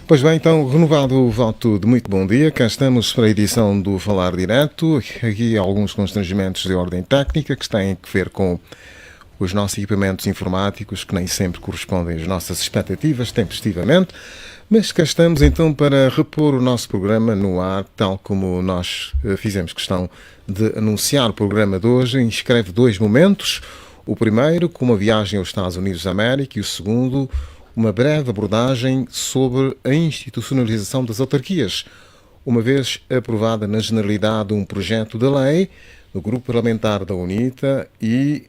Pois bem, então, renovado o voto de muito bom dia, cá estamos para a edição do Falar Direto. Aqui alguns constrangimentos de ordem técnica que têm a ver com os nossos equipamentos informáticos, que nem sempre correspondem às nossas expectativas, tempestivamente. Mas cá estamos então para repor o nosso programa no ar, tal como nós fizemos questão de anunciar. O programa de hoje inscreve dois momentos. O primeiro, com uma viagem aos Estados Unidos da América, e o segundo, uma breve abordagem sobre a institucionalização das autarquias, uma vez aprovada na Generalidade um projeto de lei do Grupo Parlamentar da UNITA e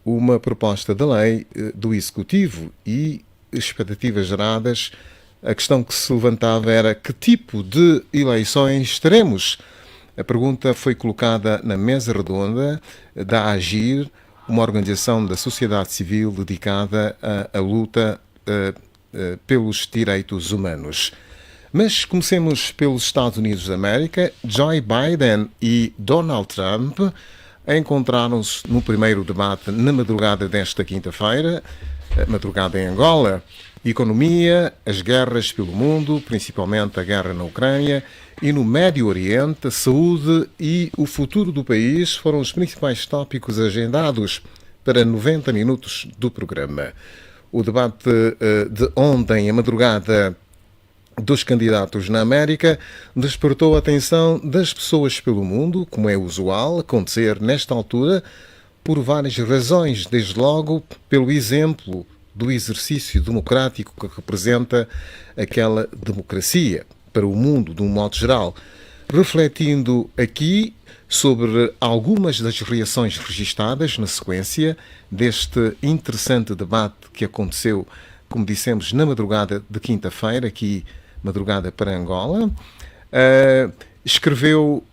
uma proposta de lei do Executivo e expectativas geradas. A questão que se levantava era que tipo de eleições teremos. A pergunta foi colocada na mesa redonda da AGIR, uma organização da sociedade civil dedicada à luta pelos direitos humanos. Mas comecemos pelos Estados Unidos da América. Joe Biden e Donald Trump encontraram-se no primeiro debate na madrugada desta quinta-feira, madrugada em Angola. Economia, as guerras pelo mundo, principalmente a guerra na Ucrânia, e no Médio Oriente, a saúde e o futuro do país foram os principais tópicos agendados para 90 minutos do programa. O debate de ontem, a madrugada dos candidatos na América, despertou a atenção das pessoas pelo mundo, como é usual acontecer nesta altura, por várias razões, desde logo pelo exemplo do exercício democrático que representa aquela democracia para o mundo de um modo geral. Refletindo aqui sobre algumas das reações registadas na sequência deste interessante debate que aconteceu, como dissemos, na madrugada de quinta-feira, aqui madrugada para Angola, escreveu: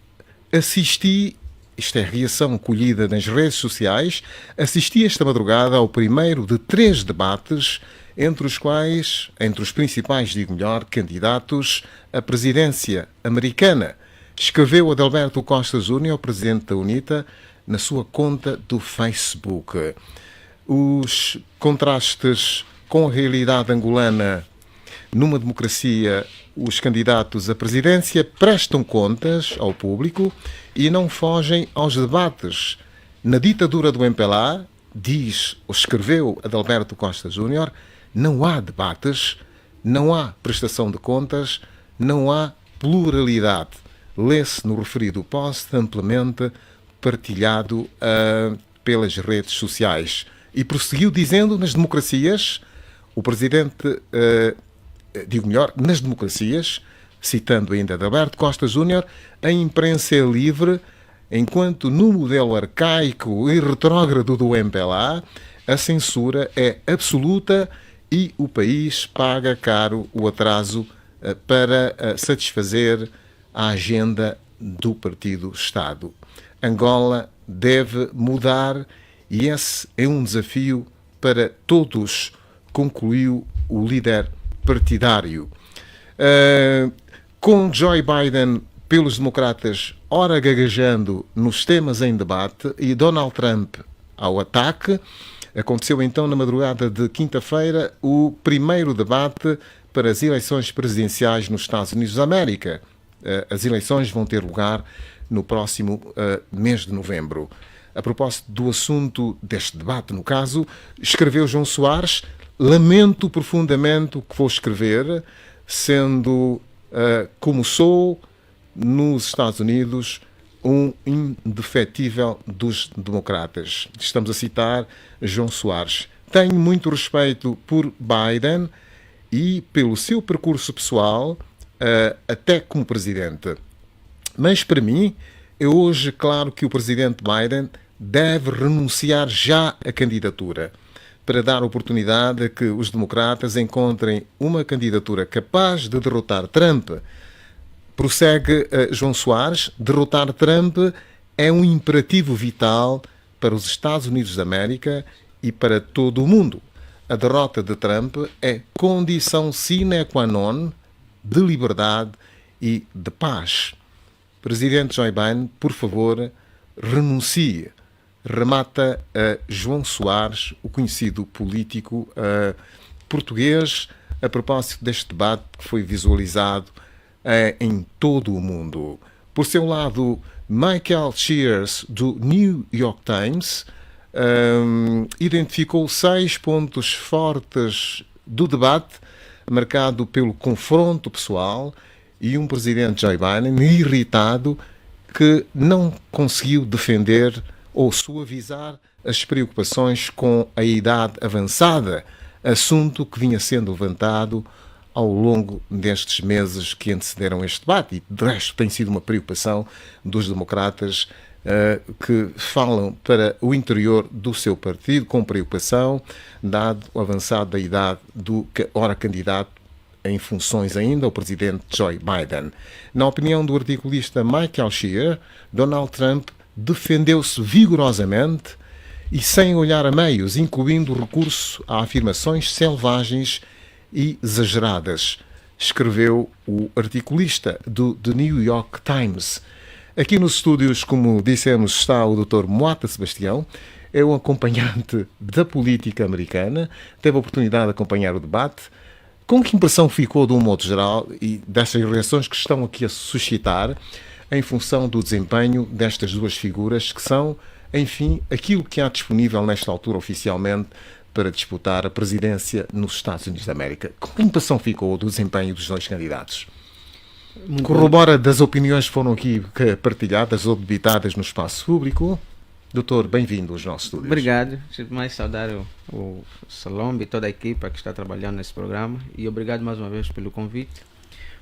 assisti, isto é reação colhida nas redes sociais, assisti esta madrugada ao primeiro de 3 debates, entre os principais, digo melhor, candidatos à presidência americana. Escreveu Adalberto Costa Júnior, presidente da UNITA, na sua conta do Facebook. Os contrastes com a realidade angolana. Numa democracia, os candidatos à presidência prestam contas ao público e não fogem aos debates. Na ditadura do MPLA, diz ou escreveu Adalberto Costa Júnior, não há debates, não há prestação de contas, não há pluralidade. Lê-se no referido post, amplamente partilhado pelas redes sociais. E prosseguiu dizendo, nas democracias, o presidente, nas democracias, citando ainda Adalberto Costa Júnior, a imprensa é livre, enquanto no modelo arcaico e retrógrado do MPLA, a censura é absoluta e o país paga caro o atraso para satisfazer a agenda do Partido-Estado. Angola deve mudar e esse é um desafio para todos, concluiu o líder partidário. Com Joe Biden pelos democratas ora gaguejando nos temas em debate e Donald Trump ao ataque, aconteceu então na madrugada de quinta-feira o primeiro debate para as eleições presidenciais nos Estados Unidos da América. As eleições vão ter lugar no próximo mês de novembro. A propósito do assunto deste debate, no caso, escreveu João Soares: lamento profundamente o que vou escrever, sendo, como sou, nos Estados Unidos, um indefetível dos democratas. Estamos a citar João Soares. Tenho muito respeito por Biden e pelo seu percurso pessoal, até como presidente. Mas, para mim, é hoje claro que o presidente Biden deve renunciar já à candidatura para dar oportunidade a que os democratas encontrem uma candidatura capaz de derrotar Trump. Prossegue João Soares: derrotar Trump é um imperativo vital para os Estados Unidos da América e para todo o mundo. A derrota de Trump é condição sine qua non de liberdade e de paz. Presidente Joe Biden, por favor, renuncie. Remata João Soares, o conhecido político português, a propósito deste debate que foi visualizado em todo o mundo. Por seu lado, Michael Shears, do New York Times, identificou 6 pontos fortes do debate, marcado pelo confronto pessoal e um presidente Joe Biden irritado que não conseguiu defender ou suavizar as preocupações com a idade avançada, assunto que vinha sendo levantado ao longo destes meses que antecederam este debate e, de resto, tem sido uma preocupação dos democratas que falam para o interior do seu partido com preocupação, dado o avançado da idade do ora candidato em funções ainda, o presidente Joe Biden. Na opinião do articulista Michael Shear, Donald Trump defendeu-se vigorosamente e sem olhar a meios, incluindo o recurso a afirmações selvagens e exageradas, escreveu o articulista do The New York Times. Aqui nos estúdios, como dissemos, está o Dr. Moata Sebastião, é um acompanhante da política americana, teve a oportunidade de acompanhar o debate. Com que impressão ficou, de um modo geral, e destas reações que estão aqui a suscitar em função do desempenho destas duas figuras, que são, enfim, aquilo que há disponível nesta altura oficialmente para disputar a presidência nos Estados Unidos da América? Com que impressão ficou do desempenho dos dois candidatos? Corrobora das opiniões que foram aqui partilhadas ou debitadas no espaço público. Doutor, bem-vindo aos nossos estúdios. Obrigado. Preciso mais saudar o Salombe e toda a equipa que está trabalhando nesse programa e obrigado mais uma vez pelo convite.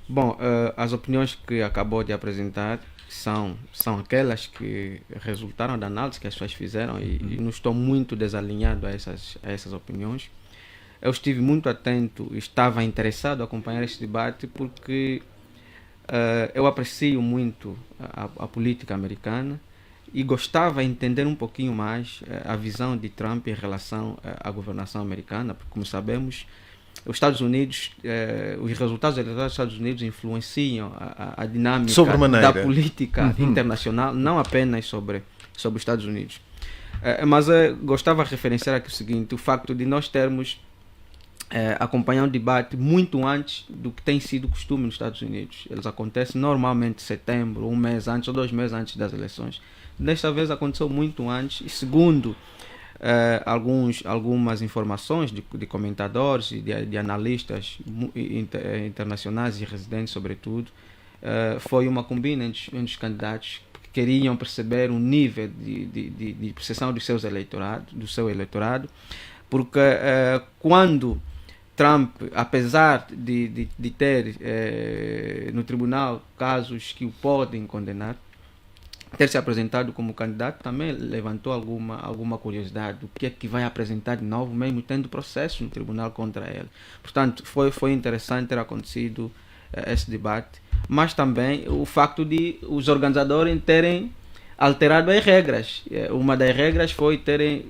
Bom, as opiniões que acabou de apresentar são aquelas que resultaram da análise que as pessoas fizeram e não estou muito desalinhado a essas opiniões. Eu estive muito atento, estava interessado em acompanhar este debate porque eu aprecio muito a política americana e gostava de entender um pouquinho mais a visão de Trump em relação à governação americana, porque, como sabemos, os Estados Unidos, os resultados eleitorais dos Estados Unidos influenciam a dinâmica da política internacional, não apenas sobre os Estados Unidos. Mas gostava de referenciar aqui o seguinte, o facto de nós termos acompanhar um debate muito antes do que tem sido costume nos Estados Unidos. Eles acontecem normalmente em setembro, um mês antes ou 2 meses antes das eleições. Desta vez aconteceu muito antes e, segundo algumas informações de comentadores e de analistas internacionais e residentes, sobretudo, foi uma combina entre os candidatos que queriam perceber um nível de percepção do seu eleitorado, porque quando Trump, apesar de ter no tribunal casos que o podem condenar, ter se apresentado como candidato também levantou alguma curiosidade do que é que vai apresentar de novo, mesmo tendo processo no tribunal contra ele. Portanto, foi interessante ter acontecido esse debate, mas também o facto de os organizadores terem alterado as regras. Uma das regras foi terem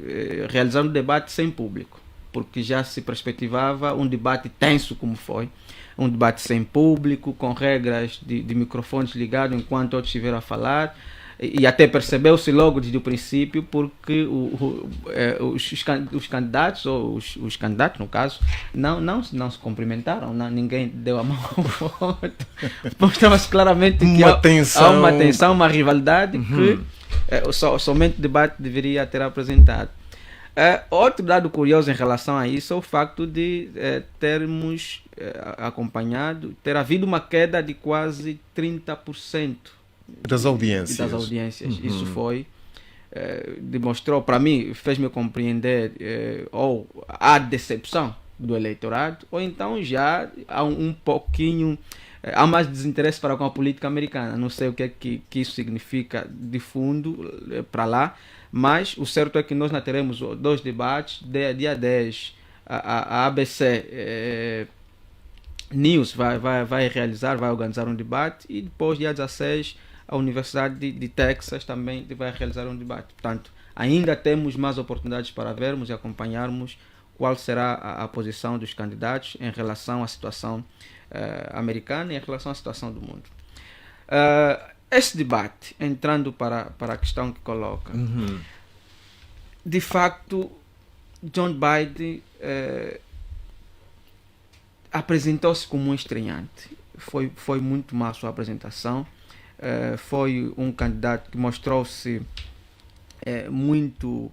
realizado um debate sem público, porque já se perspectivava um debate tenso como foi, um debate sem público, com regras de microfones ligados enquanto outros estiveram a falar, e até percebeu-se logo desde o princípio, porque os candidatos, ou os candidatos no caso, não se cumprimentaram, ninguém deu a mão ao outro. Mostrava-se claramente que há uma tensão, uma rivalidade que somente o debate deveria ter apresentado. Outro dado curioso em relação a isso é o facto de termos acompanhado, ter havido uma queda de quase 30% das audiências. Isso foi, demonstrou para mim, fez-me compreender ou a decepção do eleitorado, ou então já há um pouquinho, há mais desinteresse para com a política americana. Não sei o que é que isso significa de fundo para lá, mas o certo é que nós não teremos 2 debates. Dia 10, a ABC News vai organizar um debate, e depois, dia 16, a Universidade de Texas também vai realizar um debate. Portanto, ainda temos mais oportunidades para vermos e acompanharmos qual será a posição dos candidatos em relação à situação americana e em relação à situação do mundo. Este debate, entrando para a questão que coloca, de facto, John Biden apresentou-se como um estreante. Foi muito má a sua apresentação. Foi um candidato que mostrou-se muito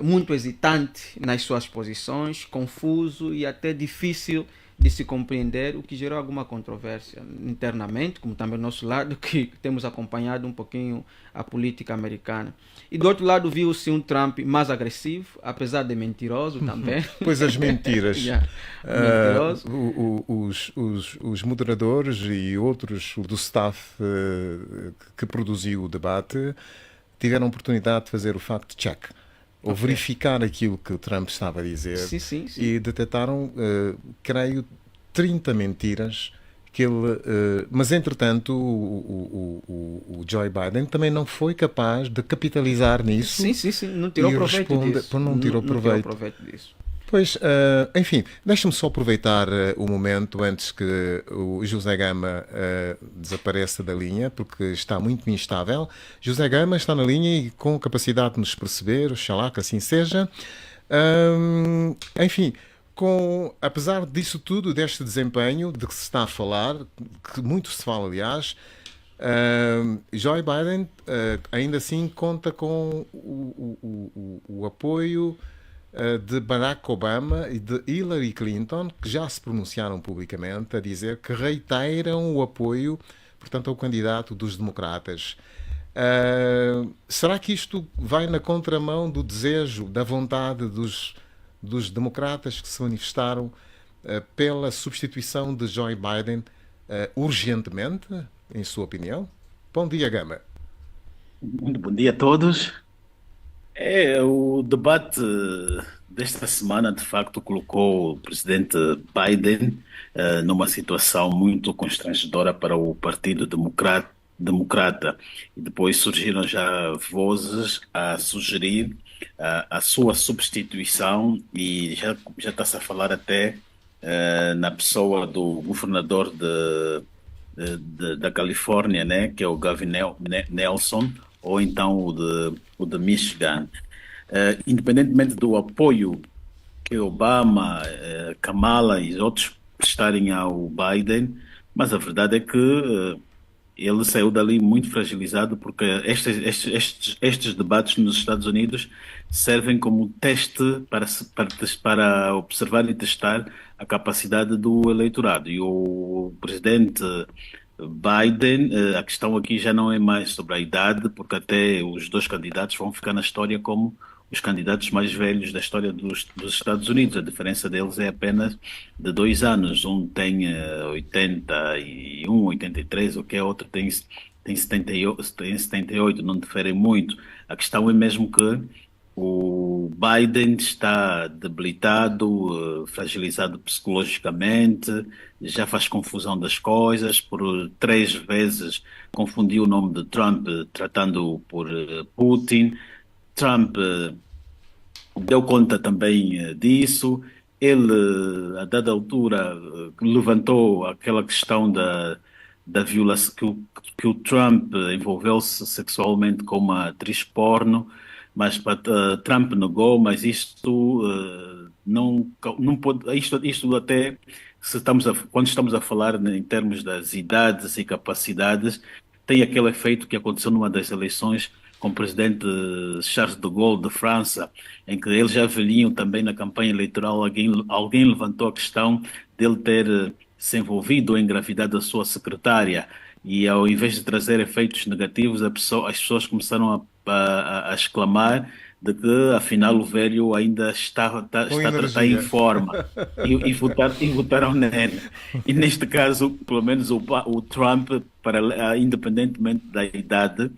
muito hesitante nas suas posições, confuso e até difícil de se compreender, o que gerou alguma controvérsia internamente, como também do nosso lado, que temos acompanhado um pouquinho a política americana. E do outro lado viu-se um Trump mais agressivo, apesar de mentiroso também. Pois as mentiras. Yeah, mentiroso. Os moderadores e outros do staff que produziu o debate tiveram a oportunidade de fazer o fact-check, ou verificar aquilo que o Trump estava a dizer, Sim, sim, sim. e detectaram, creio, 30 mentiras que ele... mas, entretanto, o Joe Biden também não foi capaz de capitalizar nisso. Sim, sim, sim. Não tirou e proveito disso. Não tirou proveito. Disso. Pois, enfim, deixa-me só aproveitar o momento antes que o José Gama desapareça da linha, porque está muito instável. José Gama está na linha e com capacidade de nos perceber, oxalá que assim seja. Enfim, apesar disso tudo, deste desempenho de que se está a falar, que muito se fala, aliás, Joe Biden ainda assim conta com o apoio de Barack Obama e de Hillary Clinton, que já se pronunciaram publicamente a dizer que reiteram o apoio, portanto, ao candidato dos democratas. Será que isto vai na contramão do desejo, da vontade dos democratas que se manifestaram pela substituição de Joe Biden urgentemente, em sua opinião? Bom dia, Gama. Muito bom dia a todos. O debate desta semana, de facto, colocou o presidente Biden numa situação muito constrangedora para o Partido Democrata. E depois surgiram já vozes a sugerir a sua substituição e já está-se a falar até na pessoa do governador da Califórnia, né, que é o Gavin Nelson, ou então o de Michigan. Independentemente do apoio que Obama, Kamala e outros prestarem ao Biden, mas a verdade é que ele saiu dali muito fragilizado, porque estes debates nos Estados Unidos servem como teste para observar e testar a capacidade do eleitorado. E o presidente Biden, a questão aqui já não é mais sobre a idade, porque até os dois candidatos vão ficar na história como os candidatos mais velhos da história dos Estados Unidos. A diferença deles é apenas de 2 anos. Um tem 81, 83, o que é outro tem 78, não diferem muito. A questão é mesmo que o Biden está debilitado, fragilizado psicologicamente, já faz confusão das coisas, por 3 vezes confundiu o nome de Trump, tratando-o por Putin. Trump deu conta também disso. Ele, a dada altura, levantou aquela questão da violação, que o Trump envolveu-se sexualmente com uma atriz porno, mas Trump negou, mas isto não pode, isto até, quando estamos a falar em termos das idades e capacidades, tem aquele efeito que aconteceu numa das eleições com o presidente Charles de Gaulle de França, em que eles já velhinho também na campanha eleitoral, alguém levantou a questão dele ter se envolvido ou engravidado a sua secretária, e ao invés de trazer efeitos negativos, as pessoas começaram a exclamar de que afinal o velho ainda está em forma e votaram nele. E neste caso, pelo menos o Trump, independentemente da idade,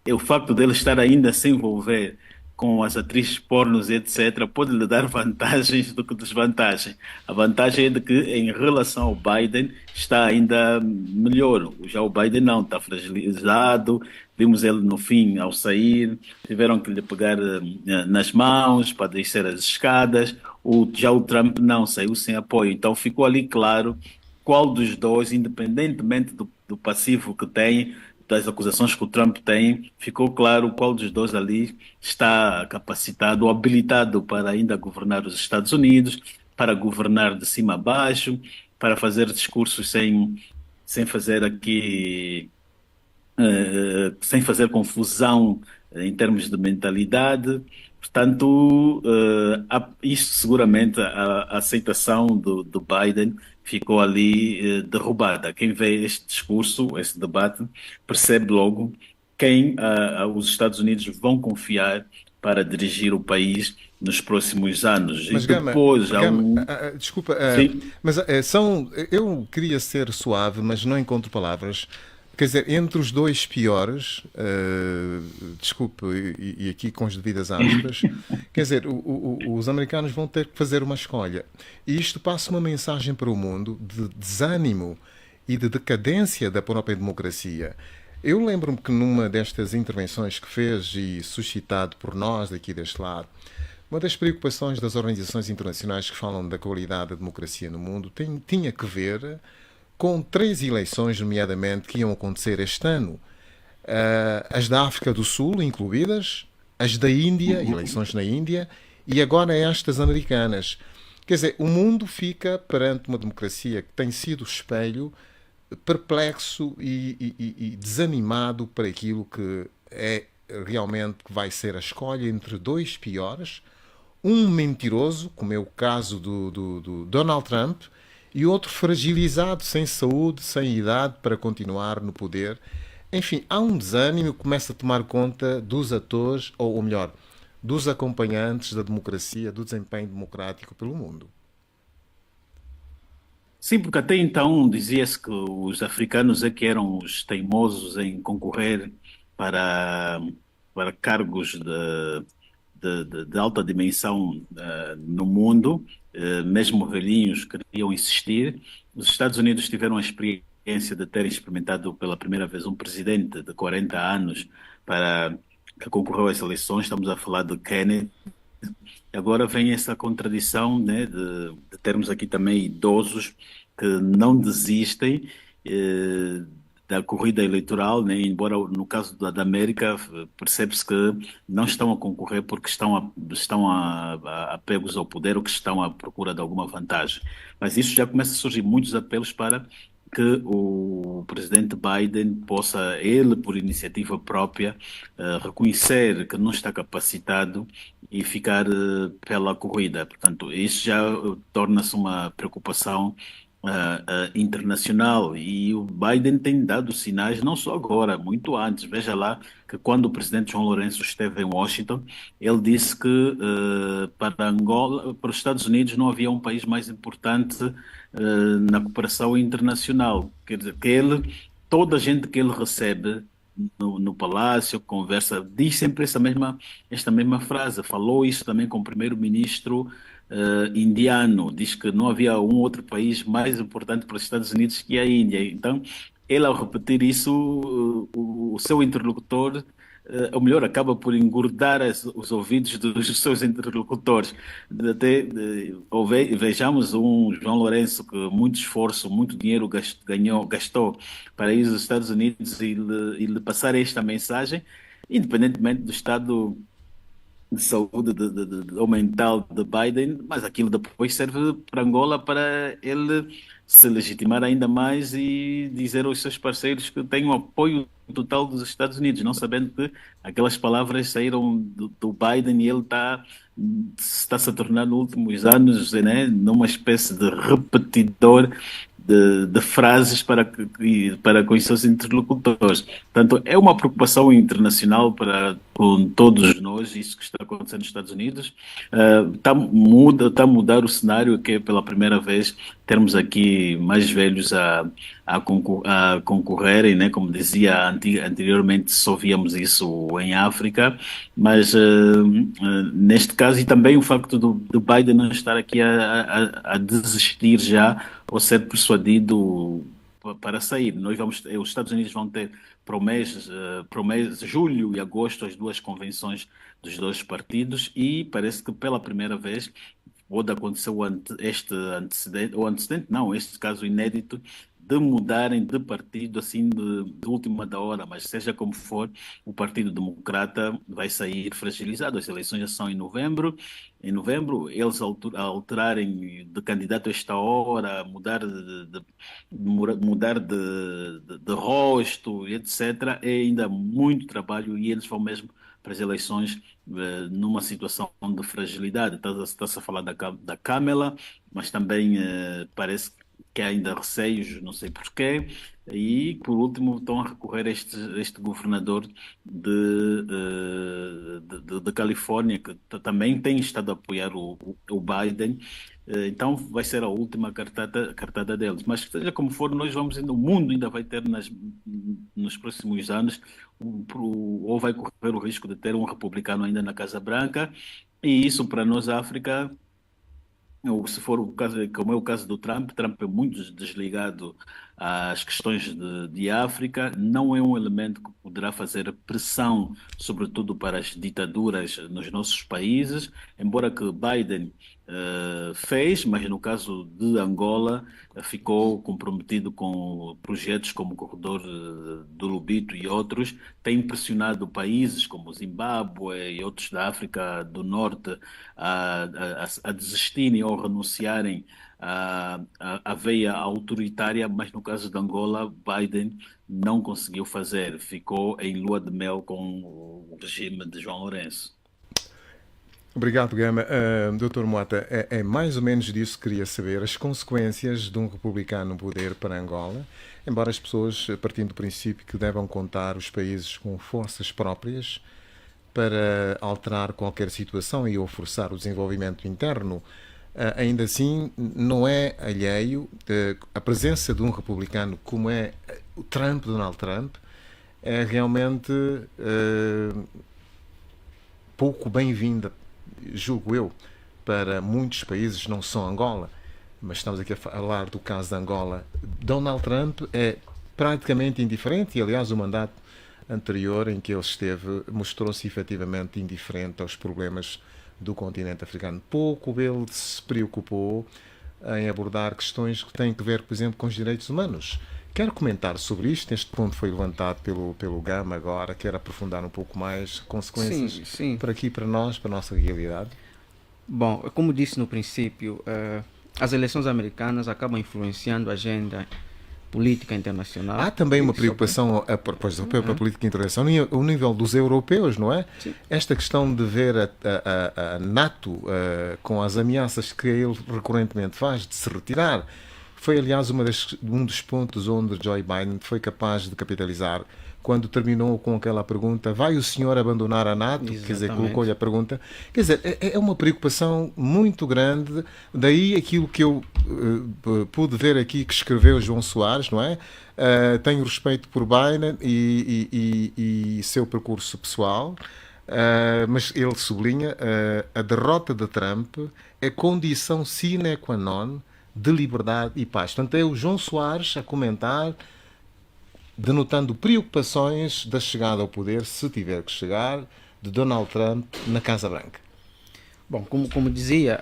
o facto dele estar ainda a se envolver com as atrizes pornos, etc., pode lhe dar vantagens do que desvantagens. A vantagem é de que, em relação ao Biden, está ainda melhor. Já o Biden não, está fragilizado. Vimos ele no fim, ao sair, tiveram que lhe pegar nas mãos para descer as escadas. Já o Trump não, saiu sem apoio. Então ficou ali claro qual dos dois, independentemente do passivo que tem, das acusações que o Trump tem, ficou claro qual dos dois ali está capacitado ou habilitado para ainda governar os Estados Unidos, para governar de cima a baixo, para fazer discursos sem fazer aqui sem fazer confusão em termos de mentalidade. Portanto, isso seguramente a aceitação do Biden ficou ali derrubada. Quem vê este discurso, este debate, percebe logo quem os Estados Unidos vão confiar para dirigir o país nos próximos anos. E Mas Gama, depois há Gama, um. desculpa, Sim. mas eu queria ser suave, mas não encontro palavras. Quer dizer, entre os dois piores, desculpe, e aqui com as devidas aspas, quer dizer, os americanos vão ter que fazer uma escolha. E isto passa uma mensagem para o mundo de desânimo e de decadência da própria democracia. Eu lembro-me que numa destas intervenções que fez e suscitado por nós daqui deste lado, uma das preocupações das organizações internacionais que falam da qualidade da democracia no mundo tinha que ver com três eleições, nomeadamente, que iam acontecer este ano. As da África do Sul, incluídas, as da Índia, eleições na Índia, e agora estas americanas. Quer dizer, o mundo fica perante uma democracia que tem sido espelho, perplexo e desanimado para aquilo que é realmente que vai ser a escolha entre dois piores, um mentiroso, como é o caso do Donald Trump, e outro fragilizado, sem saúde, sem idade para continuar no poder. Enfim, há um desânimo que começa a tomar conta dos atores, ou melhor, dos acompanhantes da democracia, do desempenho democrático pelo mundo. Sim, porque até então dizia-se que os africanos é que eram os teimosos em concorrer para, para cargos de alta dimensão no mundo, mesmo velhinhos queriam insistir. Os Estados Unidos tiveram a experiência de terem experimentado pela primeira vez um presidente de 40 anos para que concorreu às eleições, estamos a falar de Kennedy. Agora vem essa contradição, né, de termos aqui também idosos que não desistem da corrida eleitoral, né, embora no caso da América percebe-se que não estão a concorrer porque apegos ao poder ou que estão à procura de alguma vantagem. Mas isso já começa a surgir muitos apelos para que o presidente Biden possa, ele por iniciativa própria, reconhecer que não está capacitado e ficar pela corrida. Portanto, isso já torna-se uma preocupação internacional e o Biden tem dado sinais, não só agora, muito antes. Veja lá que quando o presidente João Lourenço esteve em Washington, ele disse que para Angola, para os Estados Unidos não havia um país mais importante na cooperação internacional. Quer dizer, que ele, toda a gente que ele recebe no palácio, conversa, diz sempre esta mesma frase. Falou isso também com o primeiro-ministro indiano, diz que não havia um outro país mais importante para os Estados Unidos que a Índia. Então, ele ao repetir isso, o seu interlocutor, ou melhor, acaba por engordar os ouvidos dos seus interlocutores. Vejamos um João Lourenço que muito esforço, muito dinheiro gastou para ir aos Estados Unidos e lhe passar esta mensagem, independentemente do estado de saúde ou mental de Biden, mas aquilo depois serve para Angola para ele se legitimar ainda mais e dizer aos seus parceiros que tem o apoio total dos Estados Unidos, não sabendo que aquelas palavras saíram do Biden e ele está se a tornar nos últimos anos, né, numa espécie de repetidor de frases para com os seus interlocutores. Portanto, é uma preocupação internacional com todos nós, isso que está acontecendo nos Estados Unidos. Está a mudar o cenário, que é pela primeira vez termos aqui mais velhos a concorrerem, né? Como dizia anteriormente, só víamos isso em África, mas neste caso, e também o facto do Biden não estar aqui a desistir já ou ser persuadido para sair. Os Estados Unidos vão ter para o mês julho e agosto as duas convenções dos dois partidos e parece que pela primeira vez pode acontecer este antecedente, ou antecedente não, este caso inédito de mudarem de partido assim de última da hora, mas seja como for, o Partido Democrata vai sair fragilizado. As eleições já são em novembro. Em novembro, eles alterarem de candidato a esta hora, mudar de rosto, etc., é ainda muito trabalho e eles vão mesmo para as eleições numa situação de fragilidade. Está-se a falar da Câmara, mas também parece que há ainda receios, não sei porquê. E, por último, estão a recorrer a este governador de Califórnia, que também tem estado a apoiar o Biden. Então, vai ser a última cartada deles. Mas, seja como for, nós vamos o mundo ainda vai ter nos próximos anos, ou vai correr o risco de ter um republicano ainda na Casa Branca. E isso, para nós, a África, ou se for o caso, como é o caso do Trump, Trump é muito desligado às questões de África, não é um elemento que poderá fazer pressão, sobretudo para as ditaduras nos nossos países, embora que Biden fez, mas no caso de Angola ficou comprometido com projetos como o Corredor do Lobito e outros, tem pressionado países como Zimbábue e outros da África do Norte a desistirem ou renunciarem à veia autoritária, mas no caso de Angola, Biden não conseguiu fazer, ficou em lua de mel com o regime de João Lourenço. Obrigado, Gama. Dr. Mota, é mais ou menos disso que queria saber, as consequências de um republicano no poder para Angola, embora as pessoas, partindo do princípio que devem contar os países com forças próprias para alterar qualquer situação e ou forçar o desenvolvimento interno, ainda assim não é alheio a presença de um republicano como é o Donald Trump, é realmente pouco bem-vinda, julgo eu, para muitos países, não só Angola, mas estamos aqui a falar do caso de Angola. Donald Trump é praticamente indiferente e, aliás, o mandato anterior em que ele esteve mostrou-se efetivamente indiferente aos problemas do continente africano. Pouco ele se preocupou em abordar questões que têm a ver, por exemplo, com os direitos humanos. Quero comentar sobre isto. Este ponto foi levantado pelo Gama agora. Quero aprofundar um pouco mais consequências Sim. para aqui, para nós, para a nossa realidade. Bom, como disse no princípio, as eleições americanas acabam influenciando a agenda política internacional. Há também uma preocupação para a política internacional ao nível dos europeus, não é? Sim. Esta questão de ver a NATO com as ameaças que ele recorrentemente faz de se retirar. Foi, aliás, um dos pontos onde Joe Biden foi capaz de capitalizar quando terminou com aquela pergunta: vai o senhor abandonar a NATO? Exatamente. Quer dizer, colocou-lhe a pergunta. Quer dizer, é uma preocupação muito grande. Daí aquilo que eu pude ver aqui que escreveu João Soares, não é? Tenho respeito por Biden e seu percurso pessoal, mas ele sublinha a derrota de Trump é condição sine qua non de liberdade e paz. Portanto, é o João Soares a comentar, denotando preocupações da chegada ao poder, se tiver que chegar, de Donald Trump na Casa Branca. Bom, como dizia,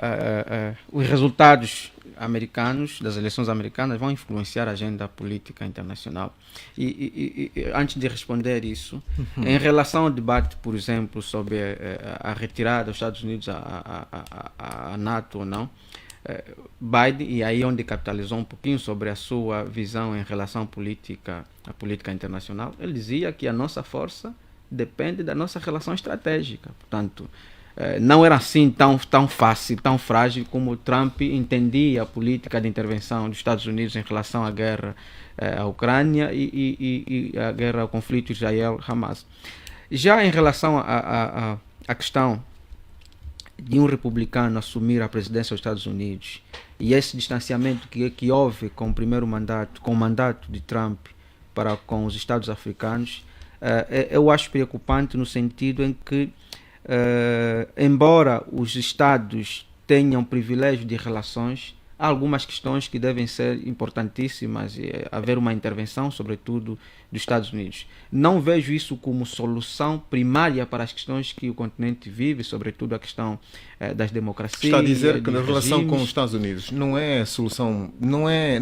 os resultados americanos, das eleições americanas, vão influenciar a agenda política internacional. E antes de responder isso, em relação ao debate, por exemplo, sobre a retirada dos Estados Unidos à NATO ou não, Biden, e aí onde capitalizou um pouquinho sobre a sua visão em relação à política internacional, ele dizia que a nossa força depende da nossa relação estratégica. Portanto, não era assim tão fácil, tão frágil como Trump entendia a política de intervenção dos Estados Unidos em relação à guerra à Ucrânia e à guerra, ao conflito Israel-Hamas. Já em relação à questão de um republicano assumir a presidência dos Estados Unidos e esse distanciamento que houve com o mandato de Trump para com os Estados africanos, eu acho preocupante no sentido em que, embora os Estados tenham privilégio de relações, há algumas questões que devem ser importantíssimas e haver uma intervenção, sobretudo, dos Estados Unidos. Não vejo isso como solução primária para as questões que o continente vive, sobretudo a questão das democracias. Está a dizer que na dos relação com os regimes. Estados Unidos não é a solução, não é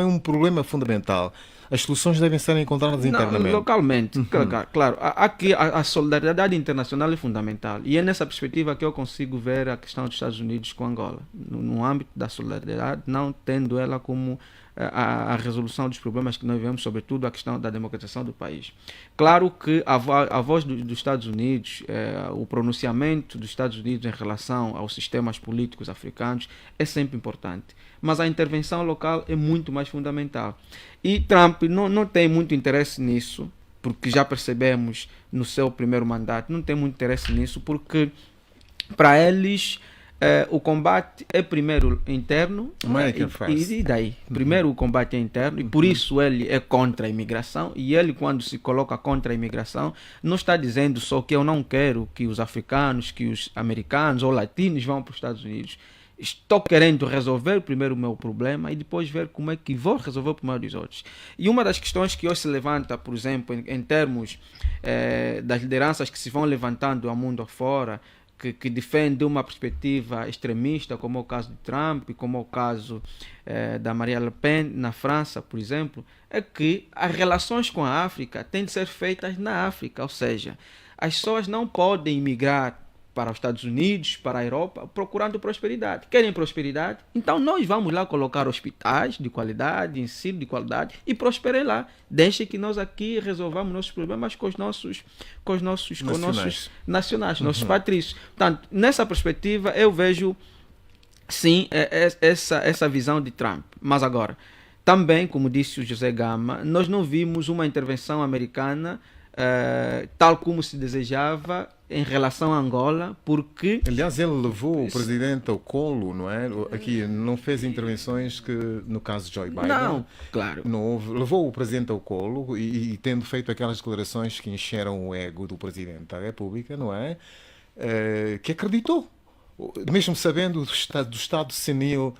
um problema fundamental. As soluções devem ser encontradas Não, internamente. localmente, claro. Aqui a solidariedade internacional é fundamental e é nessa perspectiva que eu consigo ver a questão dos Estados Unidos com Angola, no âmbito da solidariedade, não tendo ela como a resolução dos problemas que nós vemos, sobretudo a questão da democratização do país. Claro que a voz dos Estados Unidos, o pronunciamento dos Estados Unidos em relação aos sistemas políticos africanos é sempre importante, mas a intervenção local é muito mais fundamental. E Trump não tem muito interesse nisso, porque já percebemos no seu primeiro mandato, não tem muito interesse nisso, porque para eles o combate é primeiro interno. American first. E daí? Primeiro o combate é interno, e por isso ele é contra a imigração, e ele, quando se coloca contra a imigração, não está dizendo só que eu não quero que os africanos, que os americanos ou latinos vão para os Estados Unidos. Estou querendo resolver primeiro o meu problema e depois ver como é que vou resolver o problema dos outros. E uma das questões que hoje se levanta, por exemplo, em termos das lideranças que se vão levantando ao mundo afora, que defendem uma perspectiva extremista, como é o caso de Trump, como é o caso da Marine Le Pen na França, por exemplo, é que as relações com a África têm de ser feitas na África, ou seja, as pessoas não podem imigrar para os Estados Unidos, para a Europa, procurando prosperidade. Querem prosperidade? Então nós vamos lá colocar hospitais de qualidade, ensino de qualidade e prosperem lá. Deixem que nós aqui resolvamos nossos problemas com os nossos nacionais, nossos patrícios. Portanto, nessa perspectiva, eu vejo, sim, essa visão de Trump. Mas agora, também, como disse o José Gama, nós não vimos uma intervenção americana tal como se desejava em relação a Angola, porque... Aliás, ele levou o presidente ao colo, não é? Aqui não fez intervenções que, no caso de Joe Biden... Não, claro. Não houve, levou o presidente ao colo e tendo feito aquelas declarações que encheram o ego do presidente da República, não é? Que acreditou. Mesmo sabendo do estado senil,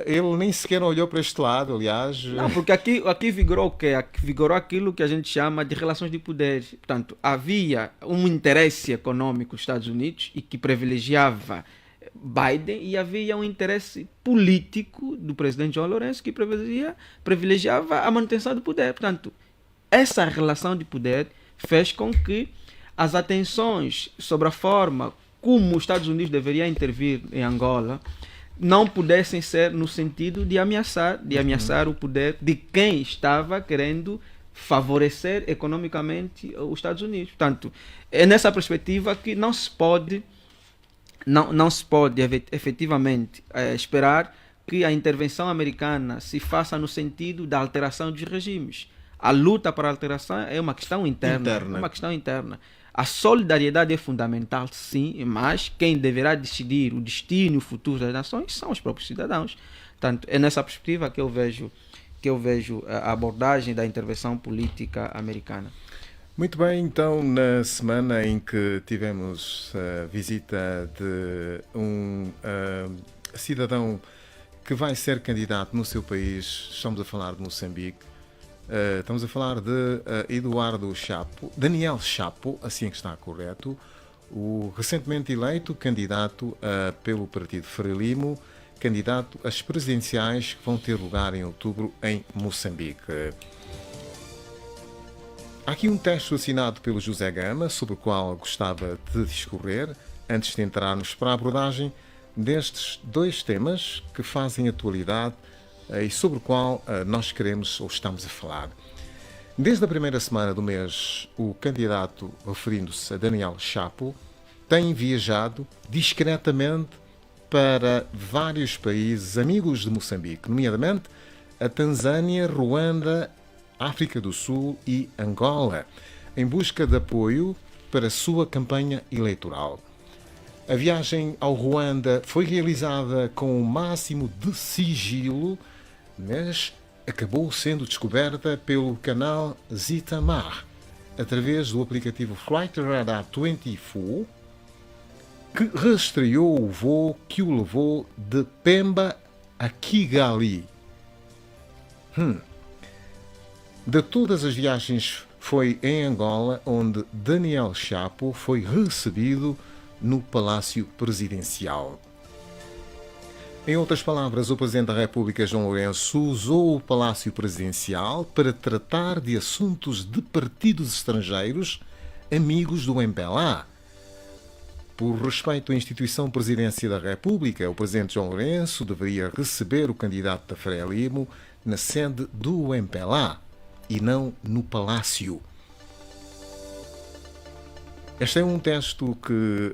ele nem sequer olhou para este lado, aliás. Não, porque aqui vigorou o quê? Aqui vigorou aquilo que a gente chama de relações de poder. Portanto, havia um interesse econômico dos Estados Unidos e que privilegiava Biden, e havia um interesse político do presidente João Lourenço que privilegiava a manutenção do poder. Portanto, essa relação de poder fez com que as atenções sobre a forma como os Estados Unidos deveriam intervir em Angola não pudessem ser no sentido de ameaçar o poder de quem estava querendo favorecer economicamente os Estados Unidos. Portanto, é nessa perspectiva que não se pode efetivamente esperar que a intervenção americana se faça no sentido da alteração dos regimes. A luta para a alteração é uma questão interna. É uma questão interna. A solidariedade é fundamental, sim, mas quem deverá decidir o destino e o futuro das nações são os próprios cidadãos. Portanto, é nessa perspectiva que eu vejo a abordagem da intervenção política americana. Muito bem, então, na semana em que tivemos a visita de um cidadão que vai ser candidato no seu país, estamos a falar de Moçambique. Estamos a falar de Eduardo Chapo, Daniel Chapo, assim que está correto, o recentemente eleito candidato pelo Partido Frelimo, candidato às presidenciais que vão ter lugar em outubro em Moçambique. Há aqui um texto assinado pelo José Gama, sobre o qual gostava de discorrer, antes de entrarmos para a abordagem destes dois temas que fazem atualidade e sobre o qual nós queremos ou estamos a falar. Desde a primeira semana do mês, o candidato, referindo-se a Daniel Chapo, tem viajado discretamente para vários países amigos de Moçambique, nomeadamente a Tanzânia, Ruanda, África do Sul e Angola, em busca de apoio para a sua campanha eleitoral. A viagem ao Ruanda foi realizada com o máximo de sigilo, mas acabou sendo descoberta pelo canal Zitamar, através do aplicativo Flight Radar 24, que rastreou o voo que o levou de Pemba a Kigali. De todas as viagens, foi em Angola onde Daniel Chapo foi recebido no Palácio Presidencial. Em outras palavras, o Presidente da República, João Lourenço, usou o Palácio Presidencial para tratar de assuntos de partidos estrangeiros amigos do MPLA. Por respeito à instituição Presidência da República, o Presidente João Lourenço deveria receber o candidato da Frelimo na sede do MPLA e não no Palácio. Este é um texto que,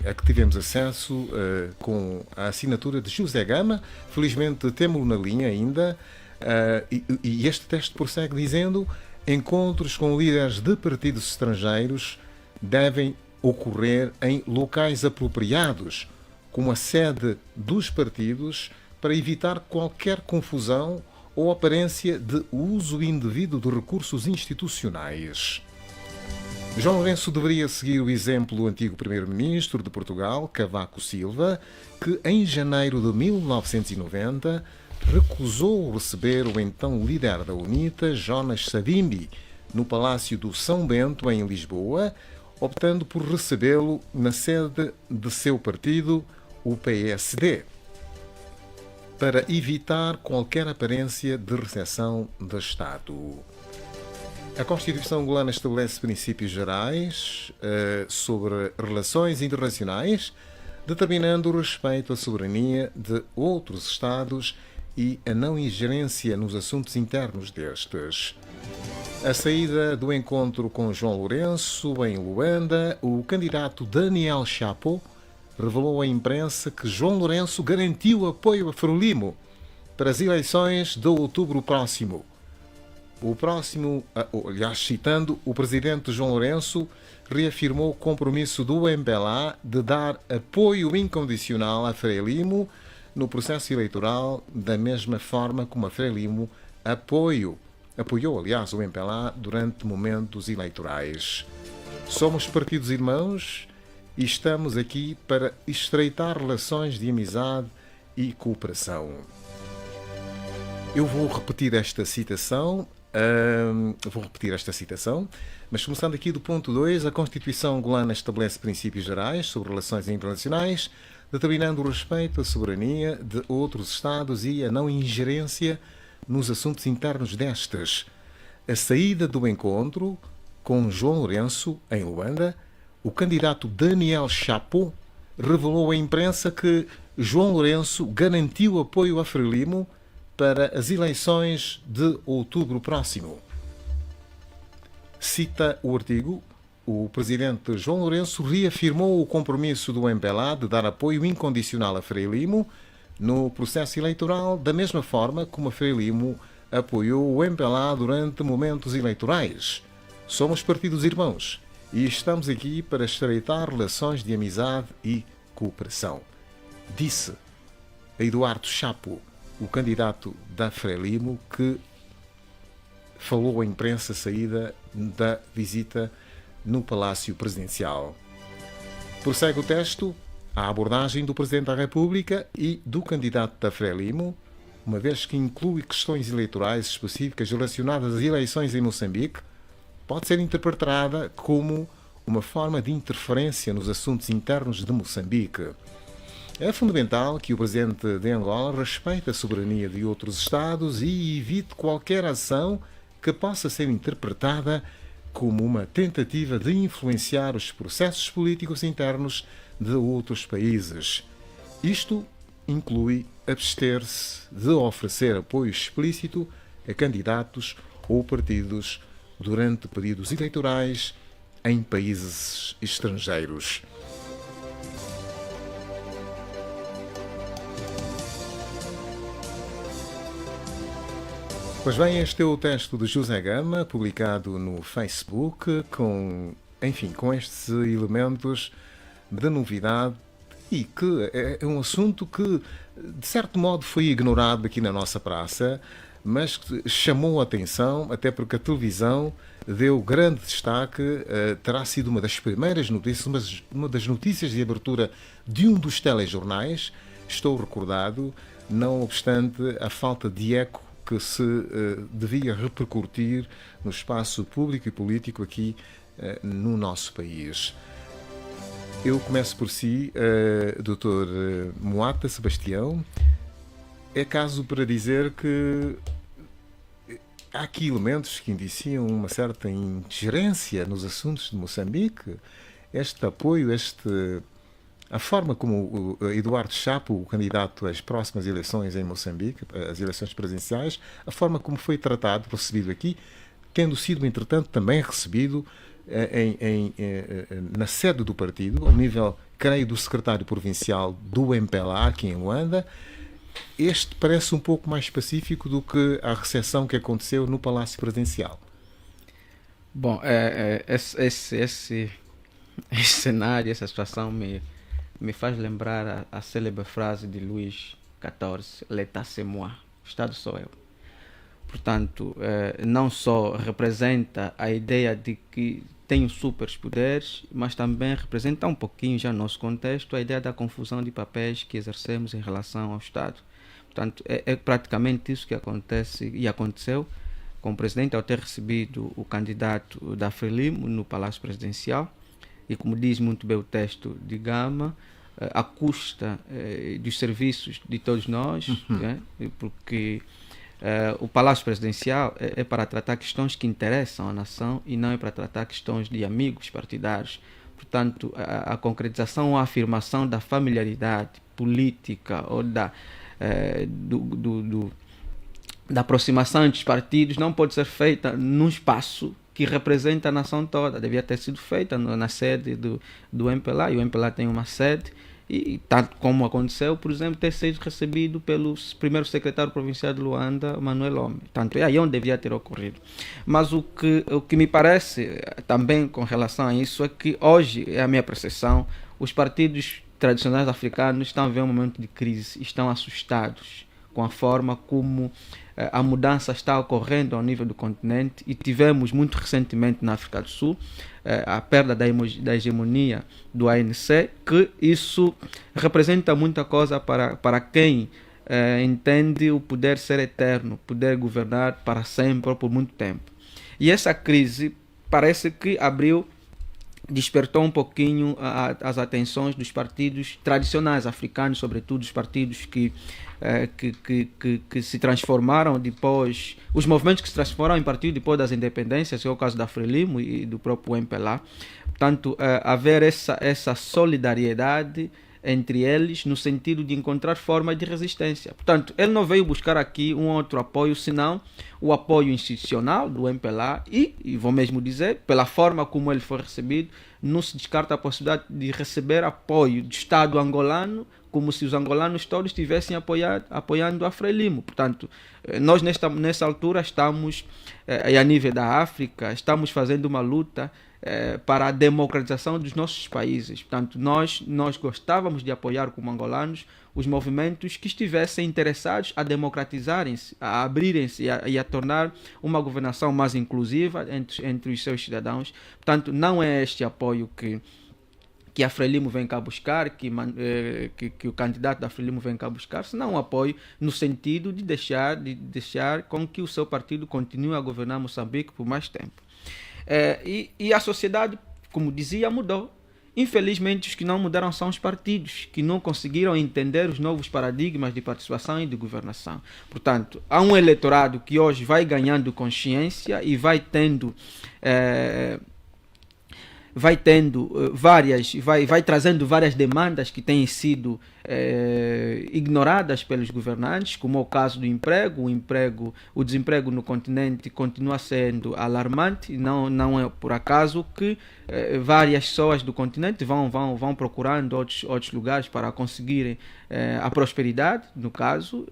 a que tivemos acesso com a assinatura de José Gama. Felizmente temos-o na linha ainda. E este texto prossegue dizendo: encontros com líderes de partidos estrangeiros devem ocorrer em locais apropriados, como a sede dos partidos, para evitar qualquer confusão ou aparência de uso indevido de recursos institucionais. João Lourenço deveria seguir o exemplo do antigo primeiro-ministro de Portugal, Cavaco Silva, que em janeiro de 1990 recusou receber o então líder da UNITA, Jonas Savimbi, no Palácio do São Bento, em Lisboa, optando por recebê-lo na sede de seu partido, o PSD, para evitar qualquer aparência de recepção de Estado. A Constituição angolana estabelece princípios gerais sobre relações internacionais, determinando o respeito à soberania de outros Estados e a não ingerência nos assuntos internos destes. A saída do encontro com João Lourenço em Luanda, o candidato Daniel Chapo revelou à imprensa que João Lourenço garantiu apoio a Frelimo para as eleições de outubro próximo. Citando, o presidente João Lourenço reafirmou o compromisso do MPLA de dar apoio incondicional a Frelimo no processo eleitoral, da mesma forma como a Frelimo apoiou o MPLA durante momentos eleitorais. Somos partidos irmãos e estamos aqui para estreitar relações de amizade e cooperação. Eu vou repetir esta citação, mas começando aqui do ponto 2, a Constituição angolana estabelece princípios gerais sobre relações internacionais, determinando o respeito à soberania de outros Estados e a não ingerência nos assuntos internos destes. A saída do encontro com João Lourenço, em Luanda, o candidato Daniel Chapo revelou à imprensa que João Lourenço garantiu apoio a Frelimo para as eleições de outubro próximo. Cita o artigo: o presidente João Lourenço reafirmou o compromisso do MPLA de dar apoio incondicional a Frelimo no processo eleitoral, da mesma forma como a Frelimo apoiou o MPLA durante momentos eleitorais. Somos partidos irmãos e estamos aqui para estreitar relações de amizade e cooperação, disse Eduardo Chapo, o candidato da Frelimo, que falou à imprensa saída da visita no Palácio Presidencial. Prossegue o texto a abordagem do Presidente da República e do candidato da Frelimo, uma vez que inclui questões eleitorais específicas relacionadas às eleições em Moçambique, pode ser interpretada como uma forma de interferência nos assuntos internos de Moçambique. É fundamental que o Presidente de Angola respeite a soberania de outros Estados e evite qualquer ação que possa ser interpretada como uma tentativa de influenciar os processos políticos internos de outros países. Isto inclui abster-se de oferecer apoio explícito a candidatos ou partidos durante períodos eleitorais em países estrangeiros. Pois bem, este é o texto de José Gama, publicado no Facebook, com estes elementos de novidade e que é um assunto que, de certo modo, foi ignorado aqui na nossa praça, mas que chamou a atenção, até porque a televisão deu grande destaque, terá sido uma das primeiras notícias, uma das notícias de abertura de um dos telejornais, estou recordado, não obstante a falta de eco que se devia repercutir no espaço público e político aqui no nosso país. Eu começo por si, Dr. Moata Sebastião. É caso para dizer que há aqui elementos que indiciam uma certa ingerência nos assuntos de Moçambique. Este apoio, a forma como o Eduardo Chapo, o candidato às próximas eleições em Moçambique, as eleições presidenciais, a forma como foi tratado, recebido aqui, tendo sido, entretanto, também recebido na sede do partido, ao nível, creio, do secretário provincial do MPLA, aqui em Luanda. Este parece um pouco mais específico do que a recepção que aconteceu no Palácio Presidencial. Bom, esse cenário, essa situação me faz lembrar a célebre frase de Luís XIV, L'État c'est moi, o Estado sou eu. Portanto, não só representa a ideia de que tem superpoderes, mas também representa um pouquinho, já no nosso contexto, a ideia da confusão de papéis que exercemos em relação ao Estado. Portanto, é praticamente isso que acontece e aconteceu com o presidente ao ter recebido o candidato da Frelimo no Palácio Presidencial. E como diz muito bem o texto de Gama, à custa dos serviços de todos nós, né? Porque o Palácio Presidencial é para tratar questões que interessam à nação e não é para tratar questões de amigos partidários. Portanto, a concretização ou a afirmação da familiaridade política ou da aproximação entre os partidos não pode ser feita num espaço que representa a nação toda. Devia ter sido feita na sede do MPLA, e o MPLA tem uma sede, e tanto como aconteceu, por exemplo, ter sido recebido pelo primeiro secretário provincial de Luanda, Manuel Homem. Tanto é aí onde devia ter ocorrido. Mas o que me parece também com relação a isso é que hoje, é a minha percepção, os partidos tradicionais africanos estão a ver um momento de crise, estão assustados com a forma como a mudança está ocorrendo ao nível do continente, e tivemos muito recentemente na África do Sul a perda da hegemonia do ANC, que isso representa muita coisa para quem entende o poder ser eterno, poder governar para sempre ou por muito tempo. E essa crise parece que despertou um pouquinho as atenções dos partidos tradicionais africanos, sobretudo os partidos que se transformaram depois, os movimentos que se transformaram em partido depois das independências, que é o caso da Frelimo e do próprio MPLA. Portanto, haver essa solidariedade entre eles no sentido de encontrar formas de resistência. Portanto, ele não veio buscar aqui um outro apoio, senão o apoio institucional do MPLA e vou mesmo dizer, pela forma como ele foi recebido, não se descarta a possibilidade de receber apoio do Estado angolano, como se os angolanos todos estivessem apoiando a Frelimo. Portanto, nós nessa altura estamos, a nível da África, estamos fazendo uma luta para a democratização dos nossos países. Portanto, nós gostávamos de apoiar como angolanos os movimentos que estivessem interessados a democratizarem-se, a abrirem-se e a tornar uma governação mais inclusiva entre os seus cidadãos. Portanto, não é este apoio que a Frelimo vem cá buscar, que o candidato da Frelimo vem cá buscar, senão um apoio no sentido de deixar com que o seu partido continue a governar Moçambique por mais tempo. E a sociedade, como dizia, mudou. Infelizmente, os que não mudaram são os partidos, que não conseguiram entender os novos paradigmas de participação e de governação. Portanto, há um eleitorado que hoje vai ganhando consciência e vai trazendo várias demandas que têm sido ignoradas pelos governantes, como é o caso do emprego. O desemprego no continente continua sendo alarmante, não é por acaso que várias pessoas do continente vão procurando outros lugares para conseguirem a prosperidade, no caso,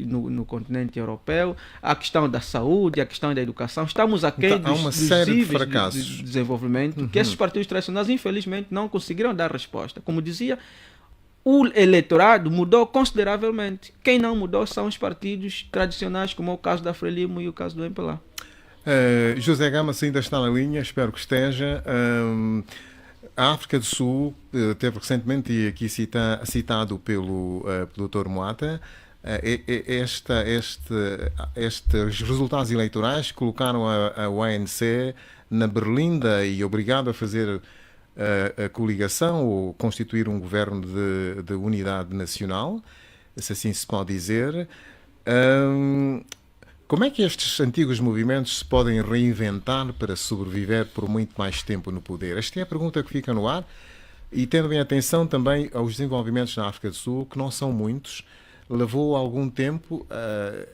no continente europeu. A questão da saúde, a questão da educação, estamos aquém dos níveis de desenvolvimento que esses partidos tradicionais, infelizmente, não conseguiram dar resposta. Como dizia, o eleitorado mudou consideravelmente. Quem não mudou são os partidos tradicionais, como é o caso da Frelimo e o caso do MPLA. José Gama ainda está na linha, espero que esteja. A África do Sul teve recentemente, e aqui citado pelo Dr. Moata, estes resultados eleitorais colocaram a ANC na berlinda e obrigado a fazer a coligação ou constituir um governo de unidade nacional, se assim se pode dizer. Como é que estes antigos movimentos se podem reinventar para sobreviver por muito mais tempo no poder? Esta é a pergunta que fica no ar e tendo em atenção também aos desenvolvimentos na África do Sul, que não são muitos, levou algum tempo,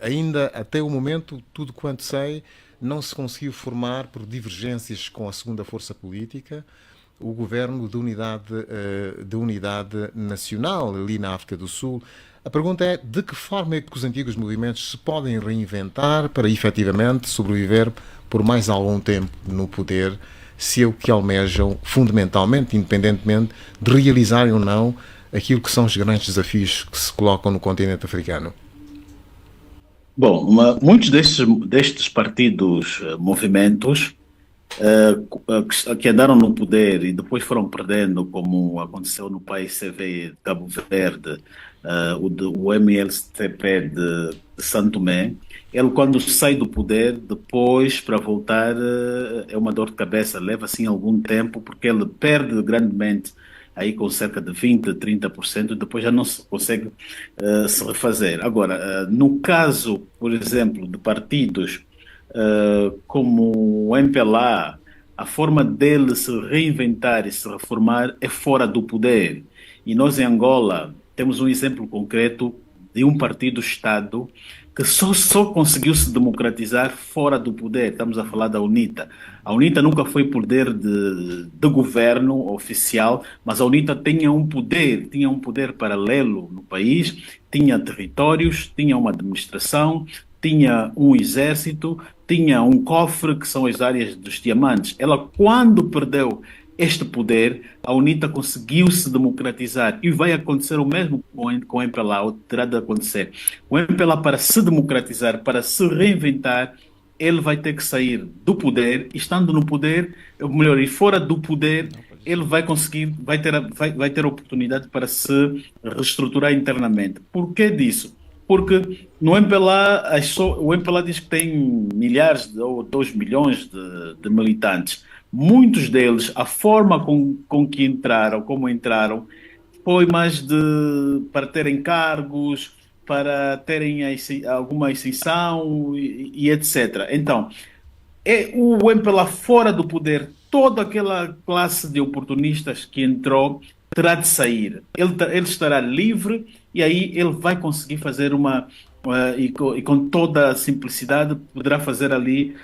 ainda até o momento, tudo quanto sei, não se conseguiu formar por divergências com a segunda força política o governo de unidade nacional ali na África do Sul. A pergunta é de que forma é que os antigos movimentos se podem reinventar para efetivamente sobreviver por mais algum tempo no poder, se é o que almejam fundamentalmente, independentemente de realizarem ou não aquilo que são os grandes desafios que se colocam no continente africano. Bom, muitos destes partidos, movimentos, que andaram no poder e depois foram perdendo, como aconteceu no país CV de Cabo Verde, o MLCP de Santo Tomé, ele quando sai do poder, depois para voltar é uma dor de cabeça, leva assim algum tempo, porque ele perde grandemente aí com cerca de 20%, 30%, depois já não se consegue se refazer. Agora, no caso, por exemplo, de partidos como o MPLA, a forma dele se reinventar e se reformar é fora do poder. E nós em Angola temos um exemplo concreto de um partido-Estado que só conseguiu se democratizar fora do poder. Estamos a falar da UNITA. A UNITA nunca foi poder de governo oficial, mas a UNITA tinha um poder paralelo no país, tinha territórios, tinha uma administração, tinha um exército, tinha um cofre, que são as áreas dos diamantes. Ela, quando perdeu este poder, a UNITA conseguiu se democratizar e vai acontecer o mesmo com o MPLA, ou terá de acontecer. O MPLA, para se democratizar, para se reinventar, ele vai ter que sair do poder, estando no poder, ou melhor, e fora do poder, ele vai conseguir, vai ter a oportunidade para se reestruturar internamente. Por que disso? Porque no MPLA, o MPLA diz que tem milhares ou 2 milhões de militantes. Muitos deles, a forma com que entraram, como entraram, foi mais para terem cargos, para terem alguma exceção e etc. Então, o MPLA fora do poder, toda aquela classe de oportunistas que entrou terá de sair. Ele estará livre e aí ele vai conseguir fazer e com toda a simplicidade poderá fazer ali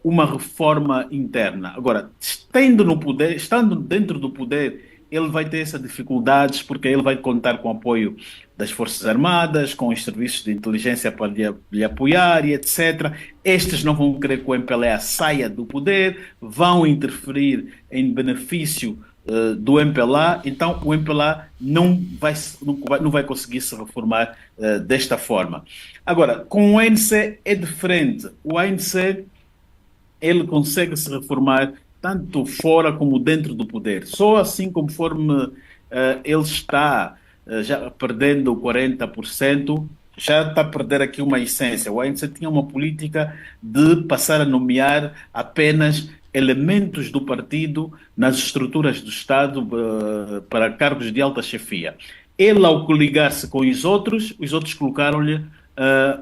uma reforma interna. Agora, estando dentro do poder, ele vai ter essas dificuldades porque ele vai contar com o apoio das Forças Armadas, com os serviços de inteligência para lhe apoiar e etc. Estes não vão querer que o MPLA saia do poder, vão interferir em benefício do MPLA, então o MPLA não vai conseguir se reformar desta forma. Agora, com o ANC é diferente. O ANC, ele consegue se reformar tanto fora como dentro do poder. Só assim, conforme ele está já perdendo 40%, já está a perder aqui uma essência. O ANC tinha uma política de passar a nomear apenas elementos do partido nas estruturas do Estado para cargos de alta chefia. Ele, ao coligar-se com os outros colocaram-lhe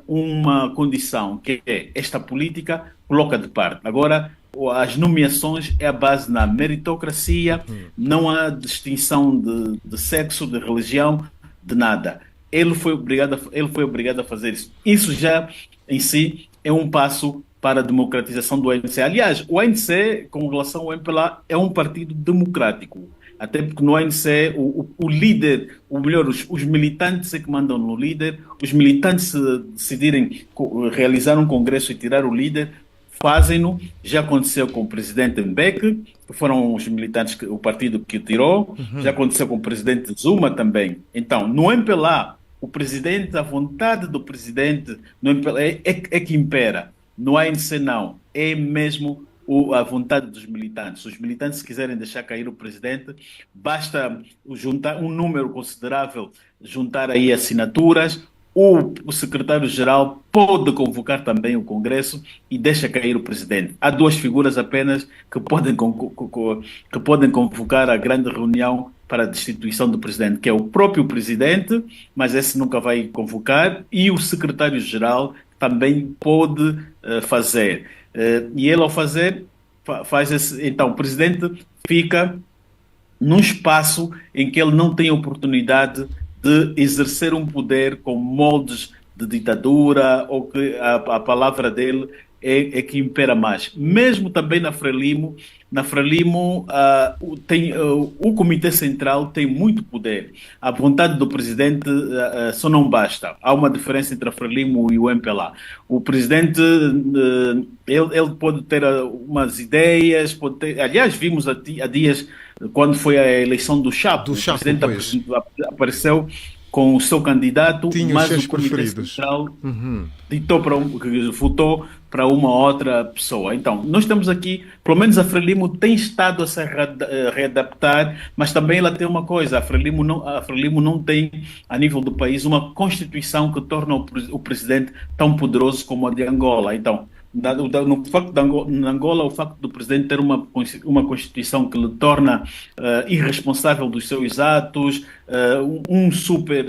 uma condição, que é esta política coloca de parte. Agora, as nomeações é a base na meritocracia, não há distinção de sexo, de religião, de nada. Ele foi obrigado a fazer isso. Isso já, em si, é um passo para a democratização do ANC. Aliás, o ANC, com relação ao MPLA, é um partido democrático. Até porque no ANC, o líder, ou melhor, os militantes é que mandam no líder. Os militantes, se decidirem realizar um congresso e tirar o líder, fazem-no. Já aconteceu com o presidente Mbeki, que foram os militantes, o partido que o tirou. Já aconteceu com o presidente Zuma também. Então, no MPLA, o presidente, a vontade do presidente no MPLA é que impera. No ANC não, é mesmo a vontade dos militantes. Os militantes, se quiserem deixar cair o presidente, basta juntar um número considerável, juntar aí assinaturas. O secretário-geral pode convocar também o Congresso e deixa cair o presidente. Há duas figuras apenas que podem convocar a grande reunião para a destituição do presidente, que é o próprio presidente, mas esse nunca vai convocar, e o secretário-geral também pode fazer. E ele, ao fazer, faz esse. Então, o presidente fica num espaço em que ele não tem oportunidade de exercer um poder com moldes de ditadura, ou que a palavra dele é que impera mais. Mesmo também na Frelimo o Comitê Central tem muito poder. A vontade do presidente só não basta. Há uma diferença entre a Frelimo e o MPLA. O presidente ele pode ter umas ideias, pode ter, aliás, vimos há dias quando foi a eleição do Chapo, Do o Chapo, presidente pois. apareceu com o seu candidato, Tinha os mas seus o Comitê preferidos. Central Uhum. que votou para uma outra pessoa. Então, nós temos aqui, pelo menos a Frelimo tem estado a se readaptar, mas também ela tem uma coisa, a Frelimo não tem, a nível do país, uma constituição que torna o presidente tão poderoso como a de Angola. Então, no facto de Angola, o facto do presidente ter uma constituição que lhe torna irresponsável dos seus atos, um super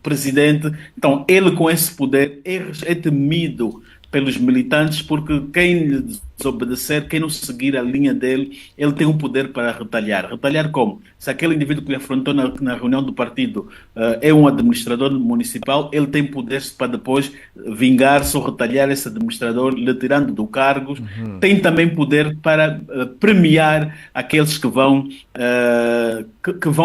presidente, então ele com esse poder é temido pelos militantes, porque quem lhe desobedecer, quem não seguir a linha dele, ele tem um poder para retalhar. Retalhar como? Se aquele indivíduo que lhe afrontou na reunião do partido é um administrador municipal, ele tem poder para depois vingar-se ou retalhar esse administrador, lhe tirando do cargos. Tem também poder para premiar aqueles que vão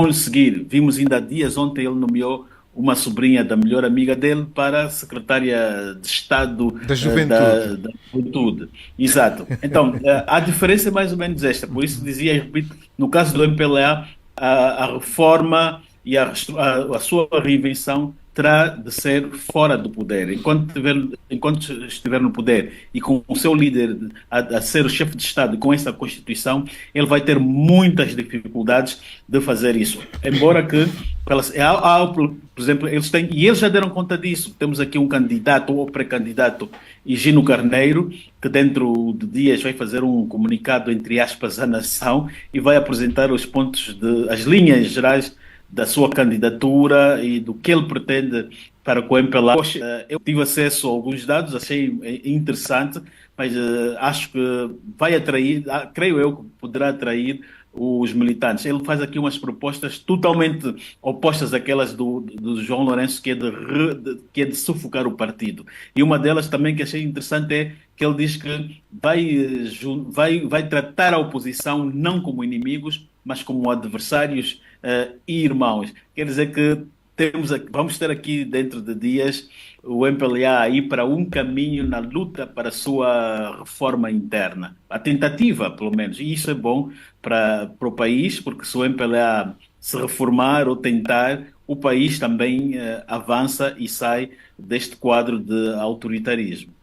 lhe seguir. Vimos ainda há dias, ontem ele nomeou uma sobrinha da melhor amiga dele para secretária de Estado Da juventude. da Juventude. Exato. Então, a diferença é mais ou menos esta. Por isso dizia, e repito, no caso do MPLA, a reforma e a sua reinvenção terá de ser fora do poder. Enquanto estiver no poder e com o seu líder a ser o chefe de Estado e com essa Constituição, ele vai ter muitas dificuldades de fazer isso. Embora que, por exemplo, e eles já deram conta disso. Temos aqui um candidato ou pré-candidato, Higino Carneiro, que dentro de dias vai fazer um comunicado, entre aspas, à nação e vai apresentar as linhas gerais da sua candidatura e do que ele pretende para com o MPLA. Eu tive acesso a alguns dados, achei interessante, mas acho que vai atrair, creio eu que poderá atrair os militantes. Ele faz aqui umas propostas totalmente opostas àquelas do João Lourenço, que é de sufocar o partido. E uma delas também que achei interessante é que ele diz que vai tratar a oposição não como inimigos, mas como adversários e irmãos. Quer dizer que vamos ter aqui dentro de dias o MPLA a ir para um caminho na luta para a sua reforma interna. A tentativa, pelo menos. E isso é bom para o país, porque se o MPLA se reformar ou tentar, o país também avança e sai deste quadro de autoritarismo.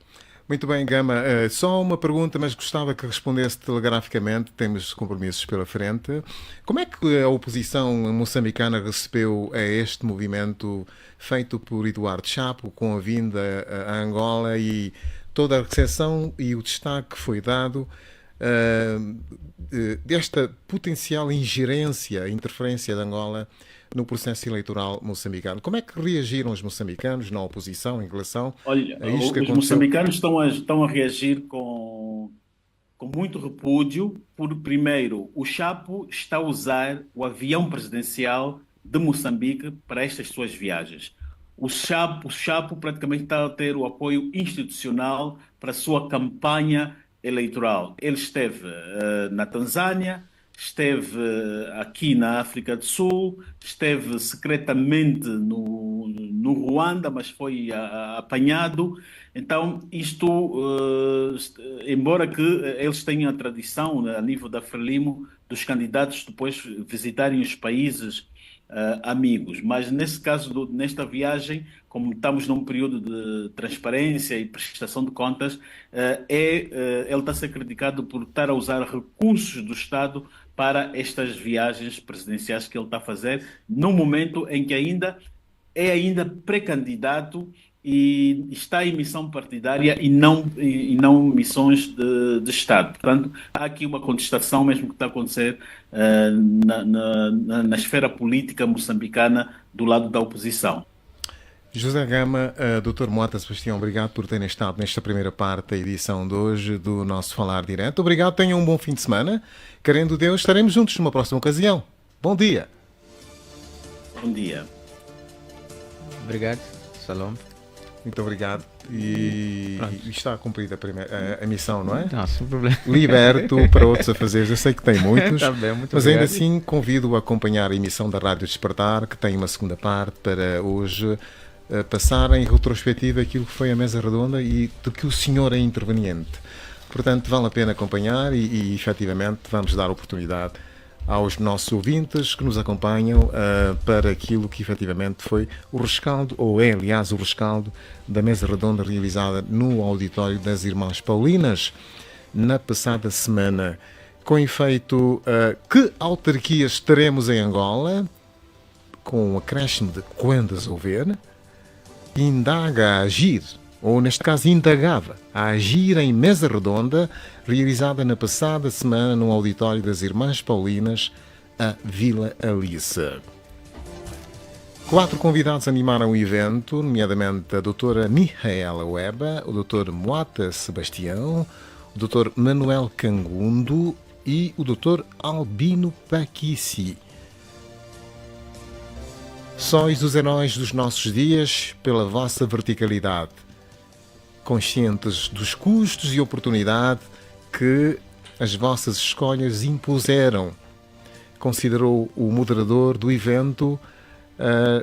Muito bem, Gama. Só uma pergunta, mas gostava que respondesse telegraficamente. Temos compromissos pela frente. Como é que a oposição moçambicana recebeu a este movimento feito por Eduardo Chapo, com a vinda a Angola e toda a recepção e o destaque que foi dado desta potencial interferência de Angola no processo eleitoral moçambicano? Como é que reagiram os moçambicanos na oposição em relação Olha, a isto que os aconteceu? moçambicanos estão a reagir com muito repúdio, por primeiro, o Chapo está a usar o avião presidencial de Moçambique para estas suas viagens. O Chapo praticamente está a ter o apoio institucional para a sua campanha eleitoral. Ele esteve na Tanzânia, esteve aqui na África do Sul, esteve secretamente no Ruanda, mas foi apanhado. Então, embora que eles tenham a tradição, né, a nível da Frelimo, dos candidatos depois visitarem os países amigos. Mas nesse caso, nesta viagem, como estamos num período de transparência e prestação de contas, ele está a ser criticado por estar a usar recursos do Estado para estas viagens presidenciais que ele está a fazer, no momento em que ainda pré-candidato e está em missão partidária e não missões de Estado. Portanto, há aqui uma contestação mesmo que está a acontecer na esfera política moçambicana do lado da oposição. José Gama, Dr. Moata Sebastião, obrigado por terem estado nesta primeira parte da edição de hoje do nosso Falar Direto. Obrigado, tenham um bom fim de semana. Querendo Deus, estaremos juntos numa próxima ocasião. Bom dia. Bom dia. Obrigado, Salom. Muito obrigado. E está cumprida a missão, não é? Não, sem problema. Liberto para outros afazeres. Eu sei que tem muitos, Tá bem, muito mas obrigado. ainda assim convido a acompanhar a emissão da Rádio Despertar, que tem uma segunda parte para hoje passar em retrospectiva aquilo que foi a mesa redonda e de que o senhor é interveniente. Portanto, vale a pena acompanhar e efetivamente vamos dar oportunidade aos nossos ouvintes que nos acompanham para aquilo que efetivamente foi o rescaldo, ou é aliás o rescaldo da mesa redonda realizada no auditório das Irmãs Paulinas na passada semana. Com efeito, que autarquias teremos em Angola, com um acréscimo de quando resolver, indaga a agir, ou neste caso indagava, a agir em mesa redonda, realizada na passada semana no auditório das Irmãs Paulinas, a Vila Alice. 4 convidados animaram o evento, nomeadamente a doutora Mihaela Weba, o doutor Moata Sebastião, o doutor Manuel Cangundo e o doutor Albino Paquici. Sois os heróis dos nossos dias pela vossa verticalidade, conscientes dos custos e oportunidade que as vossas escolhas impuseram, considerou o moderador do evento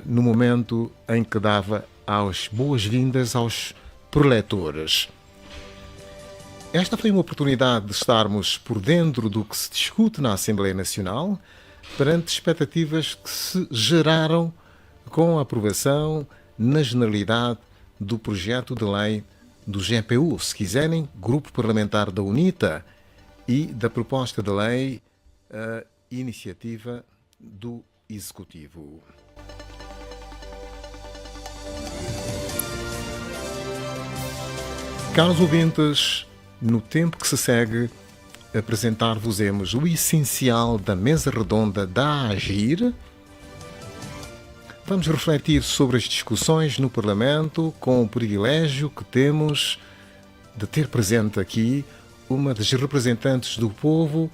no momento em que dava as boas-vindas aos preletores. Esta foi uma oportunidade de estarmos por dentro do que se discute na Assembleia Nacional, perante expectativas que se geraram com a aprovação na generalidade do projeto de lei do GPU, se quiserem, Grupo Parlamentar da UNITA, e da proposta de lei iniciativa do Executivo. Caros ouvintes, no tempo que se segue, apresentar-vos-emos o essencial da mesa redonda da AGIR. Vamos refletir sobre as discussões no Parlamento com o privilégio que temos de ter presente aqui uma das representantes do povo,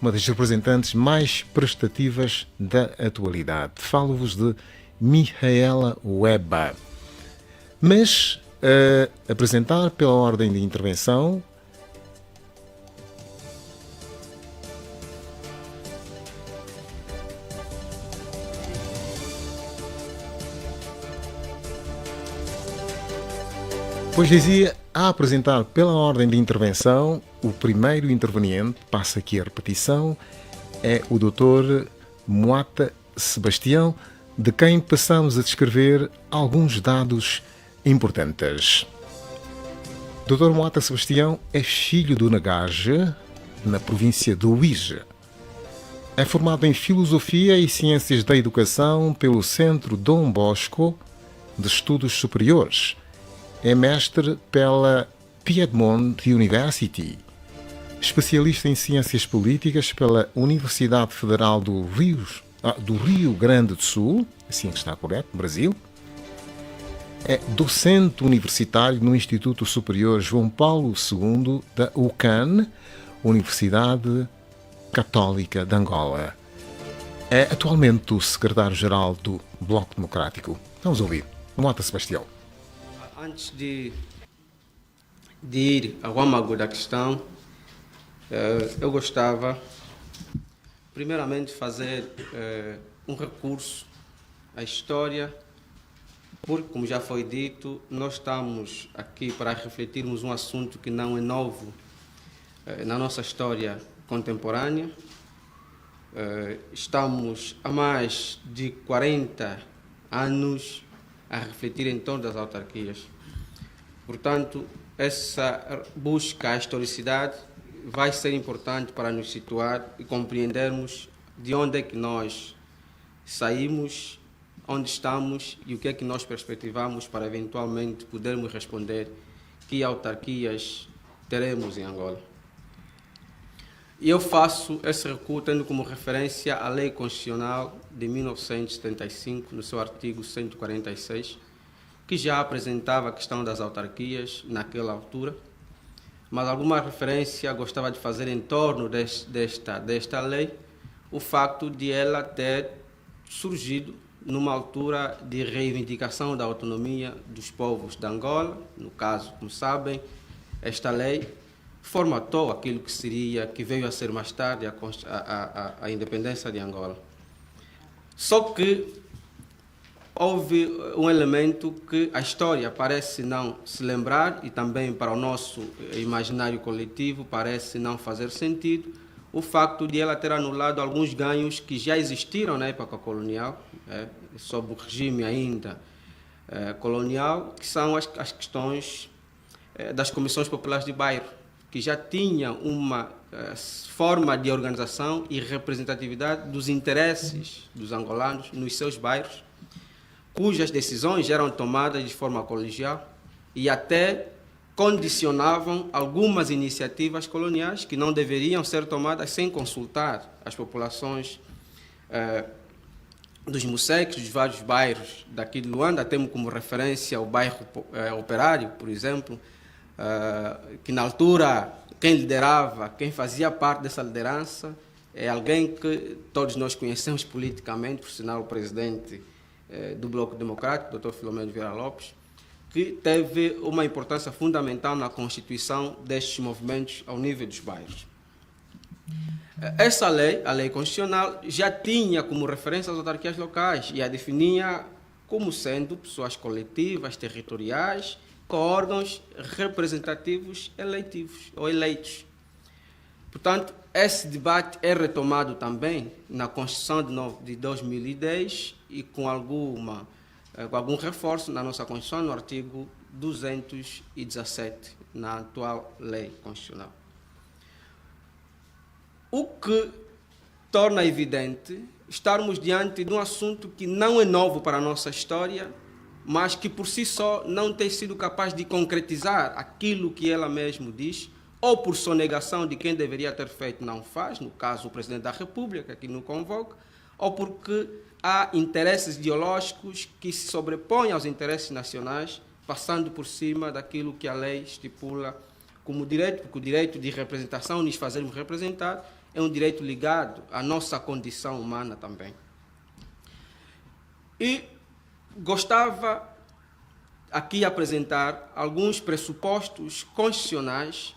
uma das representantes mais prestativas da atualidade. Falo-vos de Mihaela Weba. Mas, apresentar pela ordem de intervenção, pois dizia, a apresentar pela ordem de intervenção, o primeiro interveniente, passa aqui a repetição, é o Dr. Moata Sebastião, de quem passamos a descrever alguns dados importantes. Dr. Moata Sebastião é filho do Nagaje, na província do Uíge. É formado em Filosofia e Ciências da Educação pelo Centro Dom Bosco de Estudos Superiores. É mestre pela Piedmont University, especialista em Ciências Políticas pela Universidade Federal do Rio Grande do Sul, assim que está correto, Brasil. É docente universitário no Instituto Superior João Paulo II da UCAN, Universidade Católica de Angola. É atualmente o secretário-geral do Bloco Democrático. Vamos ouvir. Moata Sebastião. Antes de ir ao âmago da questão, eu gostava, primeiramente, de fazer um recurso à história, porque, como já foi dito, nós estamos aqui para refletirmos um assunto que não é novo na nossa história contemporânea. Estamos há mais de 40 anos a refletir em torno das autarquias. Portanto, essa busca à historicidade vai ser importante para nos situar e compreendermos de onde é que nós saímos, onde estamos e o que é que nós perspectivamos para eventualmente podermos responder que autarquias teremos em Angola. E eu faço esse recuo tendo como referência a Lei Constitucional de 1975, no seu artigo 146, que já apresentava a questão das autarquias naquela altura, mas alguma referência gostava de fazer em torno desta lei, o facto de ela ter surgido numa altura de reivindicação da autonomia dos povos de Angola. No caso, como sabem, esta lei formatou aquilo que veio a ser mais tarde a independência de Angola. Só que houve um elemento que a história parece não se lembrar e também para o nosso imaginário coletivo parece não fazer sentido, o facto de ela ter anulado alguns ganhos que já existiram na época colonial, sob o regime ainda colonial, que são as questões das comissões populares de bairro, que já tinham uma forma de organização e representatividade dos interesses dos angolanos nos seus bairros, cujas decisões eram tomadas de forma colegial e até condicionavam algumas iniciativas coloniais que não deveriam ser tomadas sem consultar as populações dos muceques, dos vários bairros daqui de Luanda. Temos como referência o bairro Operário, por exemplo, que na altura quem fazia parte dessa liderança é alguém que todos nós conhecemos politicamente, por sinal o presidente do Bloco Democrático, Dr. Filomeno Vieira Lopes, que teve uma importância fundamental na constituição destes movimentos ao nível dos bairros. Essa lei, a lei constitucional, já tinha como referência as autarquias locais e a definia como sendo pessoas coletivas, territoriais, com órgãos representativos eletivos ou eleitos. Portanto, esse debate é retomado também na Constituição de 2010 e com algum reforço na nossa Constituição, no artigo 217, na atual lei constitucional. O que torna evidente estarmos diante de um assunto que não é novo para a nossa história, mas que por si só não tem sido capaz de concretizar aquilo que ela mesma diz, ou por sonegação de quem deveria ter feito não faz, no caso o Presidente da República, que não convoca, ou porque há interesses ideológicos que se sobrepõem aos interesses nacionais, passando por cima daquilo que a lei estipula como direito, porque o direito de representação, nos fazermos representar, é um direito ligado à nossa condição humana também. E gostava aqui de apresentar alguns pressupostos constitucionais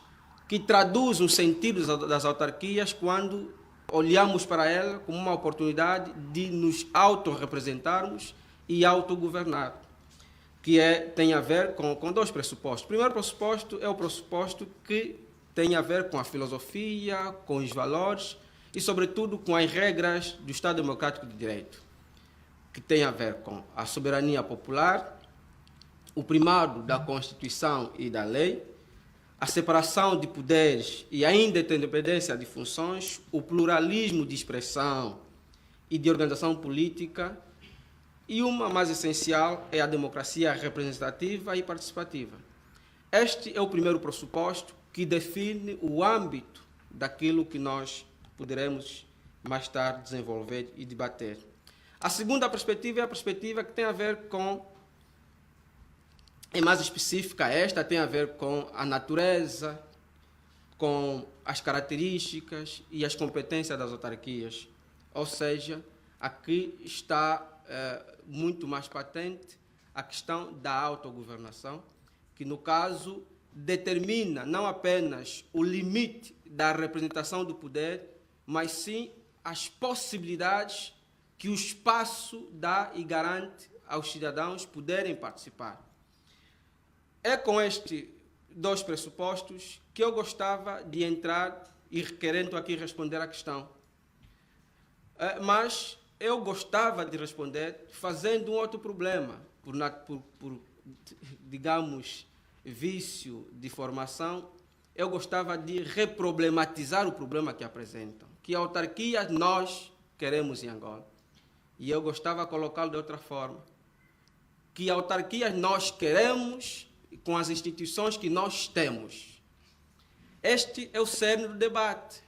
que traduzem o sentido das autarquias quando olhamos para ela como uma oportunidade de nos autorrepresentarmos e autogovernar, que tem a ver com dois pressupostos. O primeiro pressuposto é o pressuposto que tem a ver com a filosofia, com os valores e, sobretudo, com as regras do Estado Democrático de Direito, que tem a ver com a soberania popular, o primado da Constituição e da lei, a separação de poderes e a independência de funções, o pluralismo de expressão e de organização política, e uma mais essencial é a democracia representativa e participativa. Este é o primeiro pressuposto que define o âmbito daquilo que nós poderemos mais tarde desenvolver e debater. A segunda perspectiva é a perspectiva que tem a ver com, é mais específica esta, tem a ver com a natureza, com as características e as competências das autarquias. Ou seja, aqui está muito mais patente a questão da autogovernação, que no caso determina não apenas o limite da representação do poder, mas sim as possibilidades que o espaço dá e garante aos cidadãos poderem participar. É com estes dois pressupostos que eu gostava de entrar e querendo aqui responder à questão. Mas eu gostava de responder fazendo um outro problema, por digamos, vício de formação. Eu gostava de reproblematizar o problema que apresentam, que autarquias nós queremos em Angola. E eu gostava de colocá-lo de outra forma, que autarquias nós queremos com as instituições que nós temos. Este é o cerne do debate,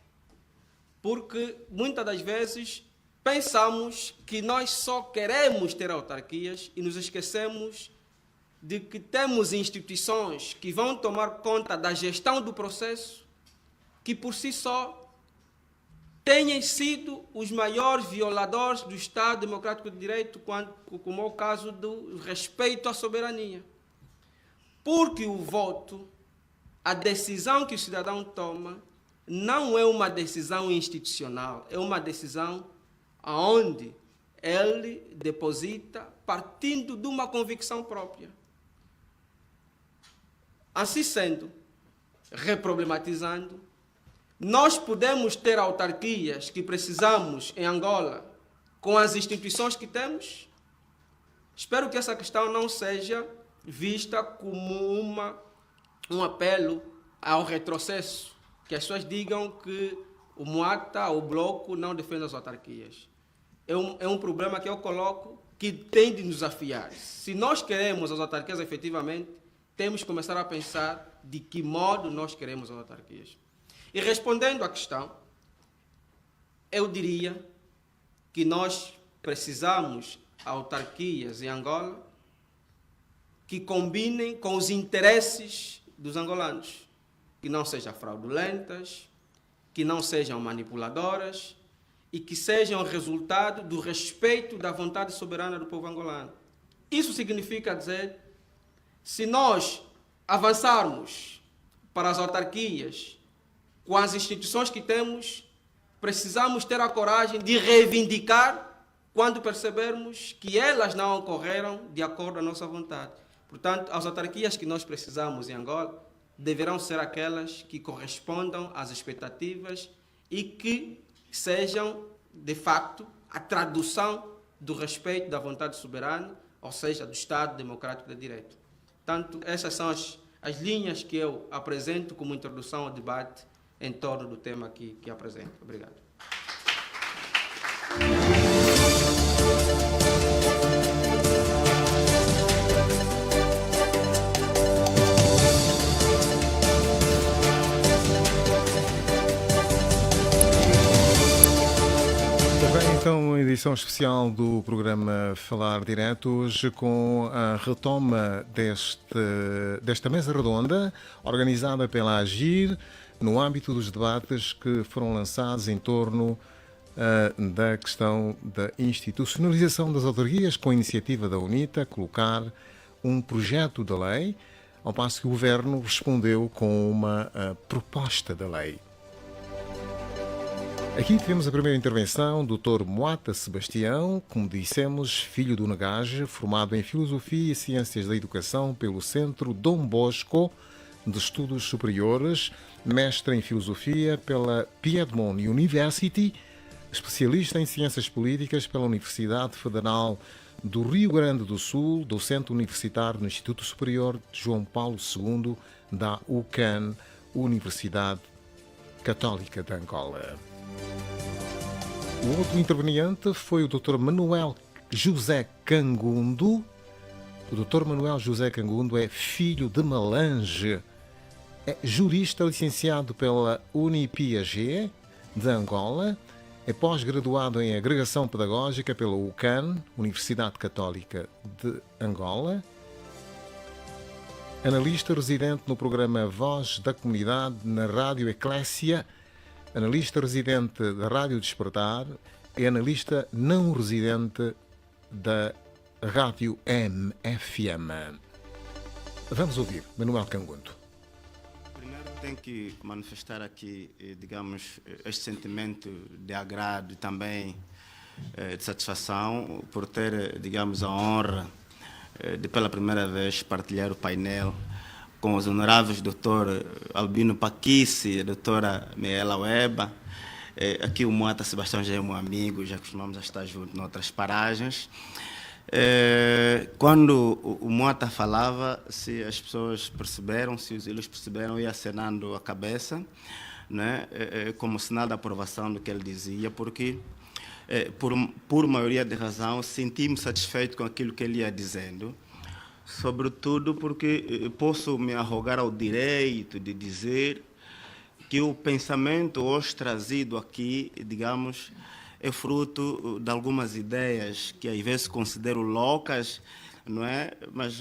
porque muitas das vezes pensamos que nós só queremos ter autarquias e nos esquecemos de que temos instituições que vão tomar conta da gestão do processo, que por si só tenham sido os maiores violadores do Estado Democrático de Direito, como é o caso do respeito à soberania. Porque o voto, a decisão que o cidadão toma, não é uma decisão institucional, é uma decisão onde ele deposita partindo de uma convicção própria. Assim sendo, reproblematizando, nós podemos ter autarquias que precisamos em Angola com as instituições que temos? Espero que essa questão não seja vista como um apelo ao retrocesso, que as pessoas digam que o Moata, o Bloco, não defende as autarquias. É um problema que eu coloco que tem de nos desafiar. Se nós queremos as autarquias efetivamente, temos que começar a pensar de que modo nós queremos as autarquias. E respondendo à questão, eu diria que nós precisamos de autarquias em Angola que combinem com os interesses dos angolanos, que não sejam fraudulentas, que não sejam manipuladoras e que sejam resultado do respeito da vontade soberana do povo angolano. Isso significa dizer, se nós avançarmos para as autarquias com as instituições que temos, precisamos ter a coragem de reivindicar quando percebermos que elas não ocorreram de acordo com a nossa vontade. Portanto, as autarquias que nós precisamos em Angola deverão ser aquelas que correspondam às expectativas e que sejam, de facto, a tradução do respeito da vontade soberana, ou seja, do Estado Democrático de Direito. Portanto, essas são as linhas que eu apresento como introdução ao debate em torno do tema que apresento. Obrigado. Então, uma edição especial do programa Falar Direto, hoje com a retoma desta mesa redonda, organizada pela AGIR, no âmbito dos debates que foram lançados em torno da questão da institucionalização das autarquias, com a iniciativa da UNITA, colocar um projeto de lei, ao passo que o Governo respondeu com uma proposta de lei. Aqui tivemos a primeira intervenção do Dr. Moata Sebastião, como dissemos, filho do Negaje, formado em Filosofia e Ciências da Educação pelo Centro Dom Bosco de Estudos Superiores, mestre em Filosofia pela Piedmont University, especialista em Ciências Políticas pela Universidade Federal do Rio Grande do Sul, docente universitário no Instituto Superior de João Paulo II da UCAN, Universidade Católica de Angola. O outro interveniente foi o Dr. Manuel José Cangundo. O Dr. Manuel José Cangundo é filho de Malange, é jurista licenciado pela UniPiaget de Angola, é pós-graduado em Agregação Pedagógica pela UCAN, Universidade Católica de Angola, analista residente no programa Voz da Comunidade na Rádio Eclésia, analista residente da Rádio Despertar e analista não residente da Rádio MFM. Vamos ouvir Manuel Cangundo. Primeiro tenho que manifestar aqui, digamos, este sentimento de agrado e também de satisfação por ter, digamos, a honra de pela primeira vez partilhar o painel com os honoráveis Dr. Albino Paquice e a doutora Miela Weba, Aqui o Moata Sebastião já é meu amigo, já costumamos a estar juntos em outras paragens. Quando o Moata falava, se as pessoas perceberam, se os ilus perceberam, ia acenando a cabeça, né, como sinal de aprovação do que ele dizia, porque, por maioria de razão, senti-me satisfeito com aquilo que ele ia dizendo, sobretudo porque posso me arrogar ao direito de dizer que o pensamento hoje trazido aqui, digamos, é fruto de algumas ideias que às vezes considero loucas, não é? Mas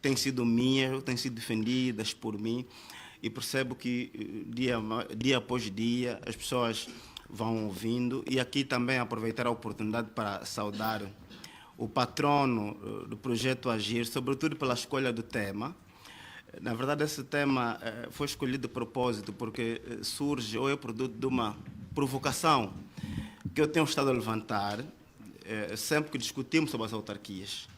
têm sido minhas, têm sido defendidas por mim, e percebo que dia após dia as pessoas vão ouvindo. E aqui também aproveitar a oportunidade para saudar o patrono do projeto Agir, sobretudo pela escolha do tema. Na verdade, esse tema foi escolhido de propósito porque surge ou é produto de uma provocação que eu tenho estado a levantar sempre que discutimos sobre as autarquias.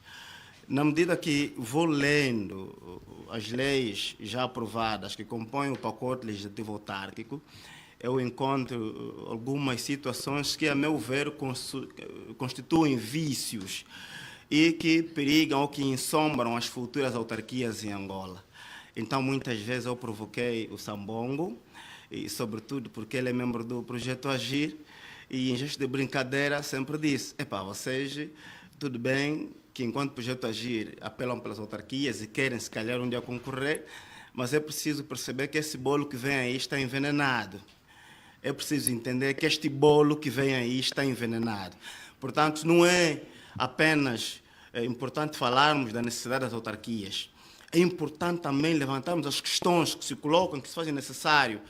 Na medida que vou lendo as leis já aprovadas que compõem o pacote legislativo autárquico, eu encontro algumas situações que, a meu ver, constituem vícios e que perigam ou que ensombram as futuras autarquias em Angola. Então, muitas vezes eu provoquei o Sambongo, e sobretudo porque ele é membro do projeto Agir, e em gesto de brincadeira sempre disse: epá, vocês, tudo bem que enquanto projeto Agir apelam pelas autarquias e querem se calhar um dia concorrer, mas é preciso perceber que esse bolo que vem aí está envenenado. É preciso entender que este bolo que vem aí está envenenado. Portanto, não é apenas importante falarmos da necessidade das autarquias, é importante também levantarmos as questões que se colocam, que se fazem necessário,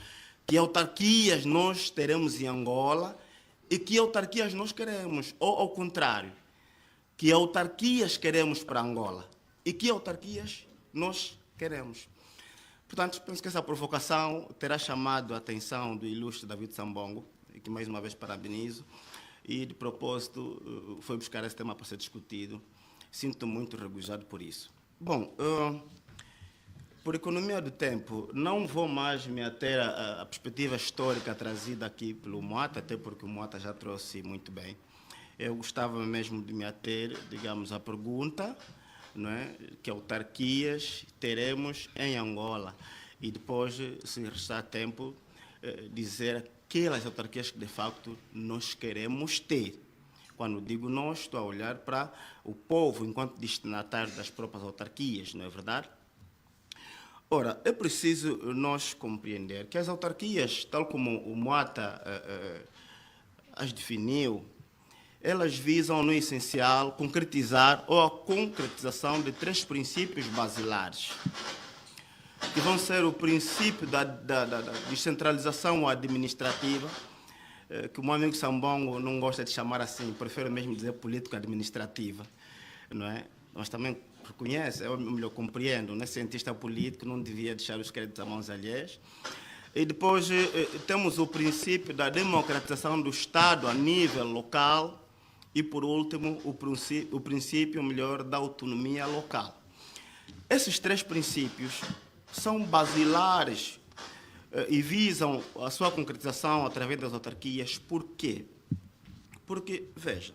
que autarquias nós teremos em Angola e que autarquias nós queremos, ou ao contrário, que autarquias queremos para Angola e que autarquias nós queremos. Portanto, penso que essa provocação terá chamado a atenção do ilustre David Sambongo, e que mais uma vez parabenizo, e de propósito foi buscar esse tema para ser discutido. Sinto-me muito regozijado por isso. Bom, por economia do tempo, não vou mais me ater à perspectiva histórica trazida aqui pelo Moata, até porque o Moata já trouxe muito bem. Eu gostava mesmo de me ater, digamos, à pergunta, não é, que autarquias teremos em Angola. E depois, se restar tempo, dizer aquelas autarquias que, de facto, nós queremos ter. Quando digo nós, estou a olhar para o povo enquanto destinatário das próprias autarquias, não é verdade? Ora, é preciso nós compreender que as autarquias, tal como o Moata as definiu, elas visam, no essencial, concretizar ou a concretização de 3 princípios basilares, que vão ser o princípio da descentralização administrativa, que o meu amigo Sambongo não gosta de chamar assim, prefere mesmo dizer político-administrativa, não é? Mas também reconhece, eu melhor compreendo, né? Cientista político não devia deixar os créditos a mãos alheias. E depois temos o princípio da democratização do Estado a nível local e, por último, o princípio melhor da autonomia local. Esses 3 princípios são basilares e visam a sua concretização através das autarquias. Por quê? Porque, veja,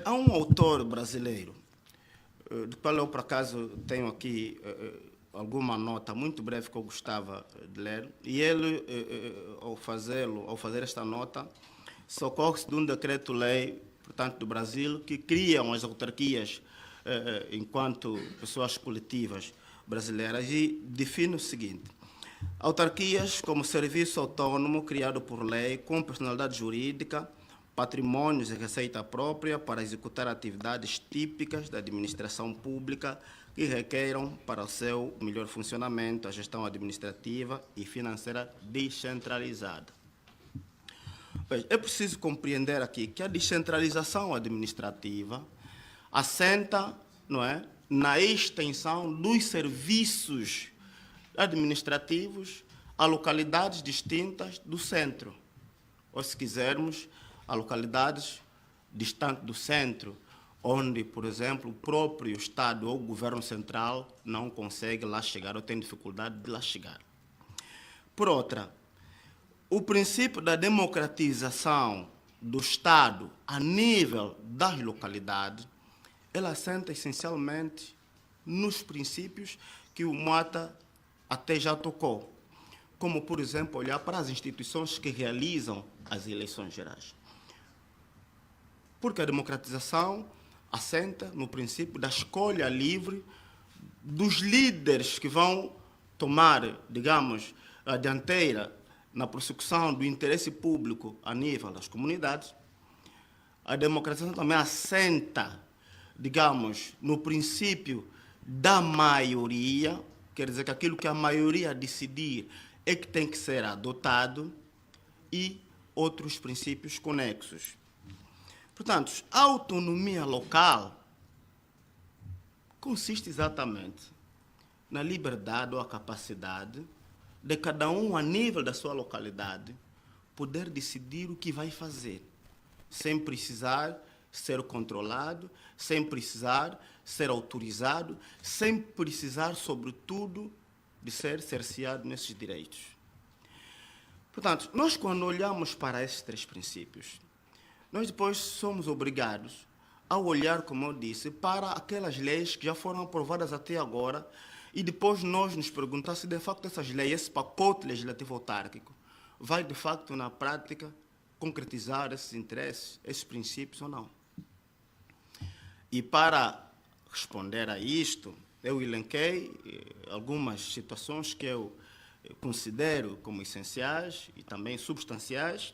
há um autor brasileiro, do qual eu, por acaso, tenho aqui alguma nota muito breve que eu gostava de ler, e ele, ao fazer esta nota, socorre-se de um decreto-lei, portanto, do Brasil, que criam as autarquias enquanto pessoas coletivas brasileiras, e define o seguinte: autarquias como serviço autônomo criado por lei, com personalidade jurídica, patrimônios e receita própria para executar atividades típicas da administração pública que requeram para o seu melhor funcionamento a gestão administrativa e financeira descentralizada. É preciso compreender aqui que a descentralização administrativa assenta, não é, na extensão dos serviços administrativos a localidades distintas do centro, ou, se quisermos, a localidades distantes do centro, onde, por exemplo, o próprio Estado ou o governo central não consegue lá chegar ou tem dificuldade de lá chegar. Por outra, o princípio da democratização do Estado a nível das localidades, ela assenta essencialmente nos princípios que o Moata até já tocou, como, por exemplo, olhar para as instituições que realizam as eleições gerais. Porque a democratização assenta no princípio da escolha livre dos líderes que vão tomar, digamos, a dianteira na prossecução do interesse público a nível das comunidades. A democratização também assenta, digamos, no princípio da maioria, quer dizer que aquilo que a maioria decidir é que tem que ser adotado, e outros princípios conexos. Portanto, a autonomia local consiste exatamente na liberdade ou a capacidade de cada um, a nível da sua localidade, poder decidir o que vai fazer, sem precisar ser controlado, sem precisar ser autorizado, sem precisar, sobretudo, de ser cerceado nesses direitos. Portanto, nós, quando olhamos para esses três princípios, nós depois somos obrigados a olhar, como eu disse, para aquelas leis que já foram aprovadas até agora, e depois nós nos perguntar se, de facto, essas leis, esse pacote legislativo autárquico, vai, de facto, na prática, concretizar esses interesses, esses princípios ou não. E para responder a isto, eu elenquei algumas situações que eu considero como essenciais e também substanciais,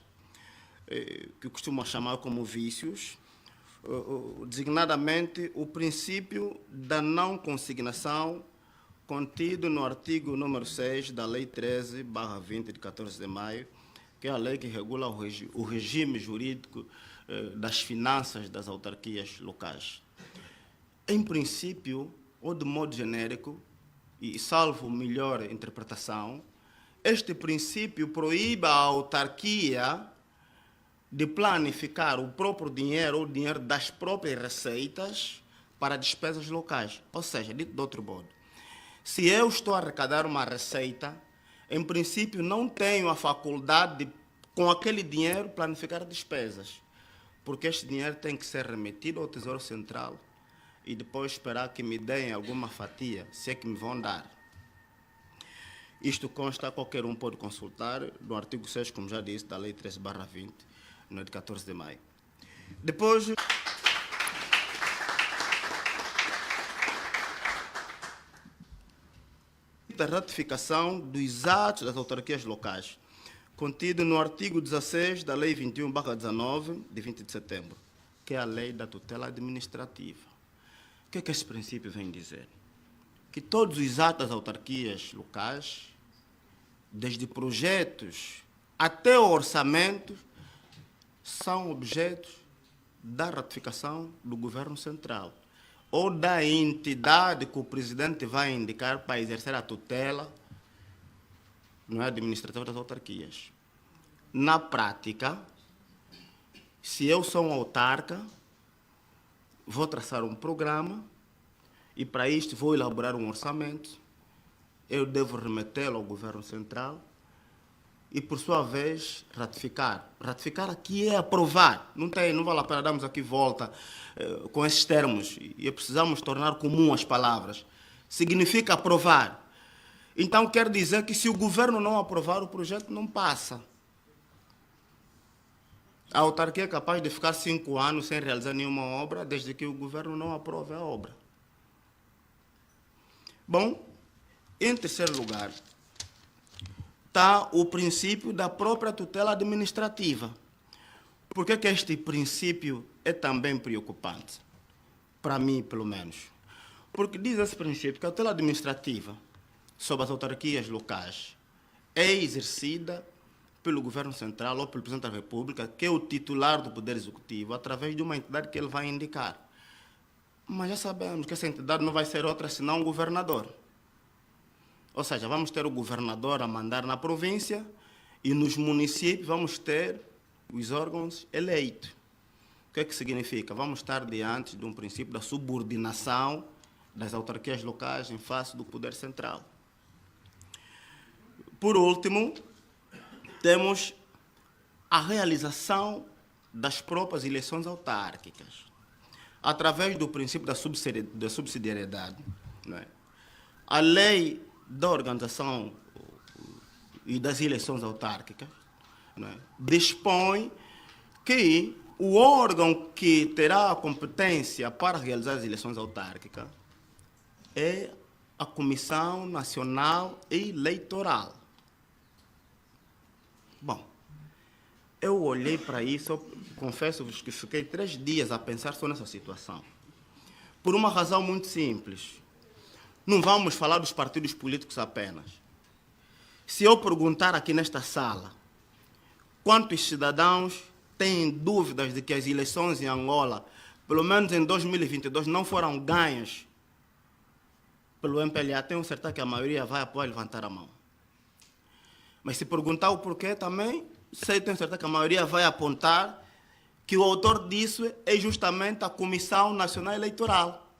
que costumo chamar como vícios, designadamente o princípio da não consignação contido no artigo número 6 da Lei 13/20 de 14 de maio, que é a lei que regula o regime jurídico das finanças das autarquias locais. Em princípio, ou de modo genérico, e salvo melhor interpretação, este princípio proíbe a autarquia de planificar o próprio dinheiro ou o dinheiro das próprias receitas para despesas locais. Ou seja, dito de outro modo, se eu estou a arrecadar uma receita, em princípio não tenho a faculdade de, com aquele dinheiro, planificar despesas, porque este dinheiro tem que ser remetido ao Tesouro Central e depois esperar que me deem alguma fatia, se é que me vão dar. Isto consta, qualquer um pode consultar no artigo 6, como já disse, da Lei 13/20, no de 14 de maio. Depois, da ratificação dos atos das autarquias locais, contido no artigo 16 da Lei 21/19, de 20 de setembro, que é a Lei da Tutela Administrativa. O que é que esse princípio vem dizer? Que todos os atos das autarquias locais, desde projetos até o orçamento, são objetos da ratificação do governo central ou da entidade que o presidente vai indicar para exercer a tutela, não é, administrativa das autarquias. Na prática, se eu sou um autarca, vou traçar um programa e, para isto, vou elaborar um orçamento. Eu devo remetê-lo ao governo central e, por sua vez, ratificar. Ratificar aqui é aprovar. Não vale a pena darmos aqui volta com esses termos e precisamos tornar comum as palavras. Significa aprovar. Então, quer dizer que se o governo não aprovar, o projeto não passa. A autarquia é capaz de ficar 5 anos sem realizar nenhuma obra, desde que o governo não aprove a obra. Bom, em terceiro lugar, está o princípio da própria tutela administrativa. Por que este princípio é também preocupante? Para mim, pelo menos. Porque diz esse princípio que a tutela administrativa sobre as autarquias locais é exercida pelo governo central ou pelo presidente da República, que é o titular do Poder Executivo, através de uma entidade que ele vai indicar. Mas já sabemos que essa entidade não vai ser outra senão um governador. Ou seja, vamos ter o governador a mandar na província e nos municípios vamos ter os órgãos eleitos. O que é que significa? Vamos estar diante de um princípio da subordinação das autarquias locais em face do Poder Central. Por último, temos a realização das próprias eleições autárquicas, através do princípio da subsidiariedade. Não é? A lei da organização e das eleições autárquicas, não é, dispõe que o órgão que terá a competência para realizar as eleições autárquicas é a Comissão Nacional Eleitoral. Bom, eu olhei para isso, eu confesso-vos que fiquei 3 dias a pensar só nessa situação. Por uma razão muito simples. Não vamos falar dos partidos políticos apenas. Se eu perguntar aqui nesta sala quantos cidadãos têm dúvidas de que as eleições em Angola, pelo menos em 2022, não foram ganhas pelo MPLA, tenho certeza que a maioria vai apoiar levantar a mão. Mas se perguntar o porquê também, tenho certeza que a maioria vai apontar que o autor disso é justamente a Comissão Nacional Eleitoral.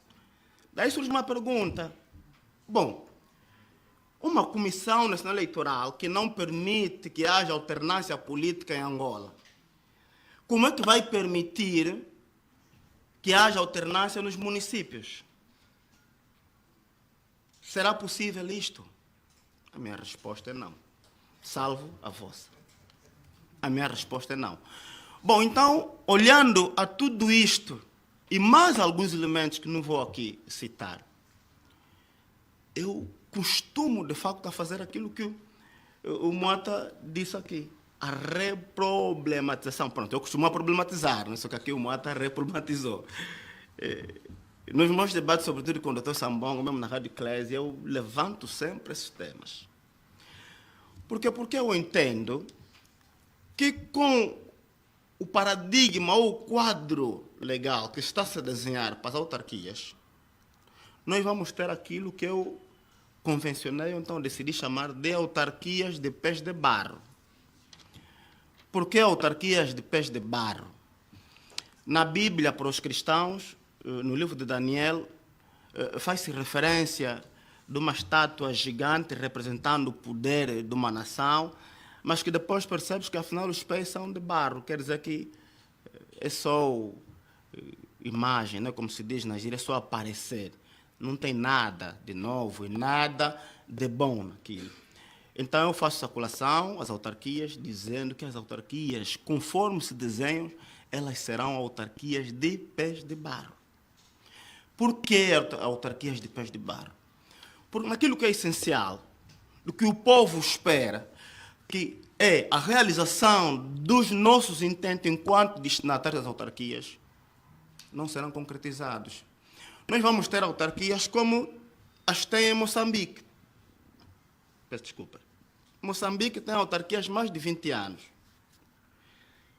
Daí surge uma pergunta. Bom, uma Comissão Nacional Eleitoral que não permite que haja alternância política em Angola, como é que vai permitir que haja alternância nos municípios? Será possível isto? A minha resposta é não. Salvo a vossa. A minha resposta é não. Bom, então, olhando a tudo isto e mais alguns elementos que não vou aqui citar, eu costumo, de facto, a fazer aquilo que o Mota disse aqui, a reproblematização. Pronto, eu costumo problematizar, né? Só que aqui o Mota reproblematizou. Nos meus debates, sobretudo com o Dr. Sambongo, mesmo na Rádio Eclésia, eu levanto sempre esses temas. Porque eu entendo que com o paradigma ou o quadro legal que está a se desenhar para as autarquias, nós vamos ter aquilo que eu convencionei, então decidi chamar de autarquias de pés de barro. Por que autarquias de pés de barro? Na Bíblia, para os cristãos, no livro de Daniel, faz-se referência de uma estátua gigante representando o poder de uma nação, mas que depois percebes que afinal os pés são de barro, quer dizer que é só imagem, né? Como se diz na gíria, é só aparecer. Não tem nada de novo e nada de bom naquilo. Então eu faço essa colação às autarquias, dizendo que as autarquias, conforme se desenham, elas serão autarquias de pés de barro. Por que autarquias de pés de barro? Porque naquilo que é essencial, do que o povo espera, que é a realização dos nossos intentos enquanto destinatários das autarquias, não serão concretizados. Nós vamos ter autarquias como as tem em Moçambique. Peço desculpa. Moçambique tem autarquias mais de 20 anos.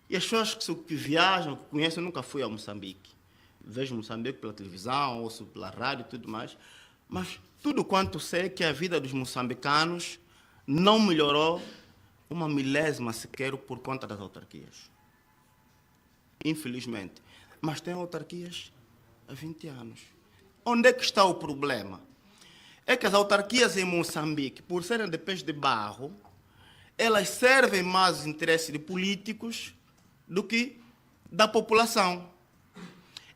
E as pessoas que viajam, que conhecem, eu nunca fui a Moçambique. Vejo Moçambique pela televisão, ouço pela rádio e tudo mais. Mas tudo quanto sei é que a vida dos moçambicanos não melhorou uma milésima sequer por conta das autarquias. Infelizmente. Mas tem autarquias há 20 anos. Onde é que está o problema? É que as autarquias em Moçambique, por serem de pés de barro, elas servem mais os interesses de políticos do que da população.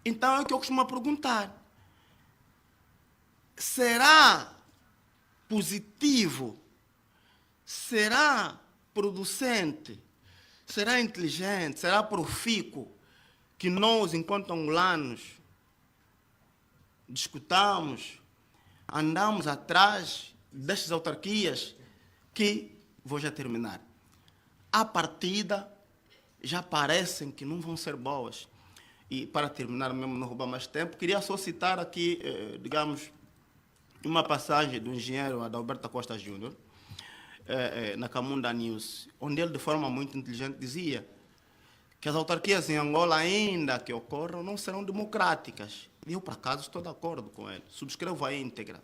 Então é o que eu costumo perguntar. Será positivo? Será producente? Será inteligente? Será profícuo que nós, enquanto angolanos, discutamos, andamos atrás destas autarquias que, vou já terminar, à partida já parecem que não vão ser boas. E para terminar, mesmo não roubar mais tempo, queria só citar aqui, digamos, uma passagem do engenheiro Adalberto Costa Júnior, na Camunda News, onde ele, de forma muito inteligente, dizia que as autarquias em Angola, ainda que ocorram, não serão democráticas. E eu, por acaso, estou de acordo com ele. Subscrevo a íntegra.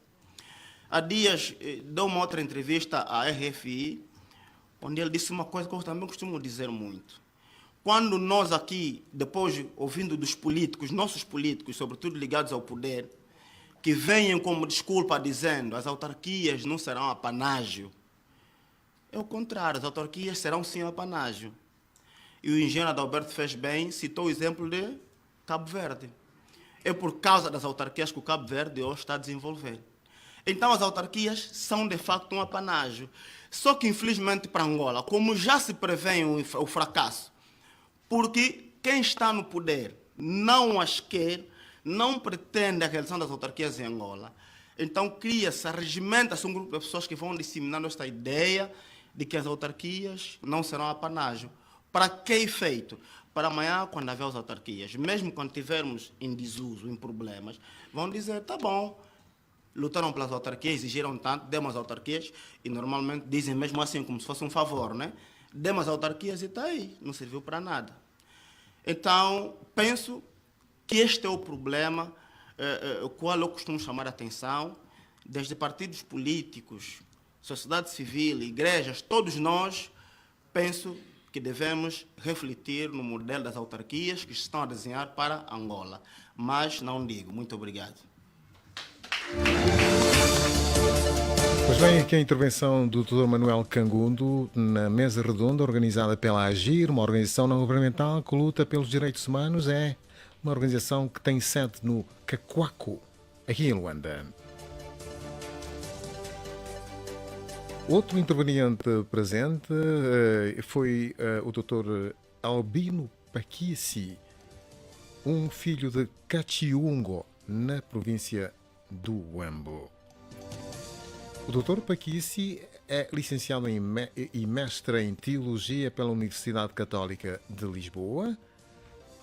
Há dias, deu uma outra entrevista à RFI, onde ele disse uma coisa que eu também costumo dizer muito. Quando nós aqui, depois ouvindo dos políticos, nossos políticos, sobretudo ligados ao poder, que venham como desculpa dizendo as autarquias não serão apanágio é o contrário, as autarquias serão sim um apanágio. E o engenheiro Adalberto fez bem, citou o exemplo de Cabo Verde. É por causa das autarquias que o Cabo Verde hoje está a desenvolver. Então as autarquias são de facto um apanágio. Só que infelizmente para Angola, como já se prevê o fracasso, porque quem está no poder não as quer, não pretende a realização das autarquias em Angola, então cria-se, regimenta-se um grupo de pessoas que vão disseminando esta ideia de que as autarquias não serão apanágio. Para que efeito? Para amanhã, quando haver as autarquias, mesmo quando tivermos em desuso, em problemas, vão dizer, tá bom, lutaram pelas autarquias, exigiram tanto, demos as autarquias, e normalmente dizem mesmo assim, como se fosse um favor, né? Demos as autarquias e está aí, não serviu para nada. Então, penso que este é o problema, o qual eu costumo chamar a atenção, desde partidos políticos, sociedade civil, igrejas, todos nós, penso que devemos refletir no modelo das autarquias que estão a desenhar para Angola. Mas não digo. Muito obrigado. Pois bem, aqui a intervenção do Dr. Manuel Cangundo na mesa redonda organizada pela AGIR, uma organização não governamental que luta pelos direitos humanos. É uma organização que tem sede no Cacoaco, aqui em Luanda. Outro interveniente presente foi o Dr. Albino Paquici, um filho de Cachiungo, na província do Huambo. O Dr. Paquici é licenciado e mestre em Teologia pela Universidade Católica de Lisboa.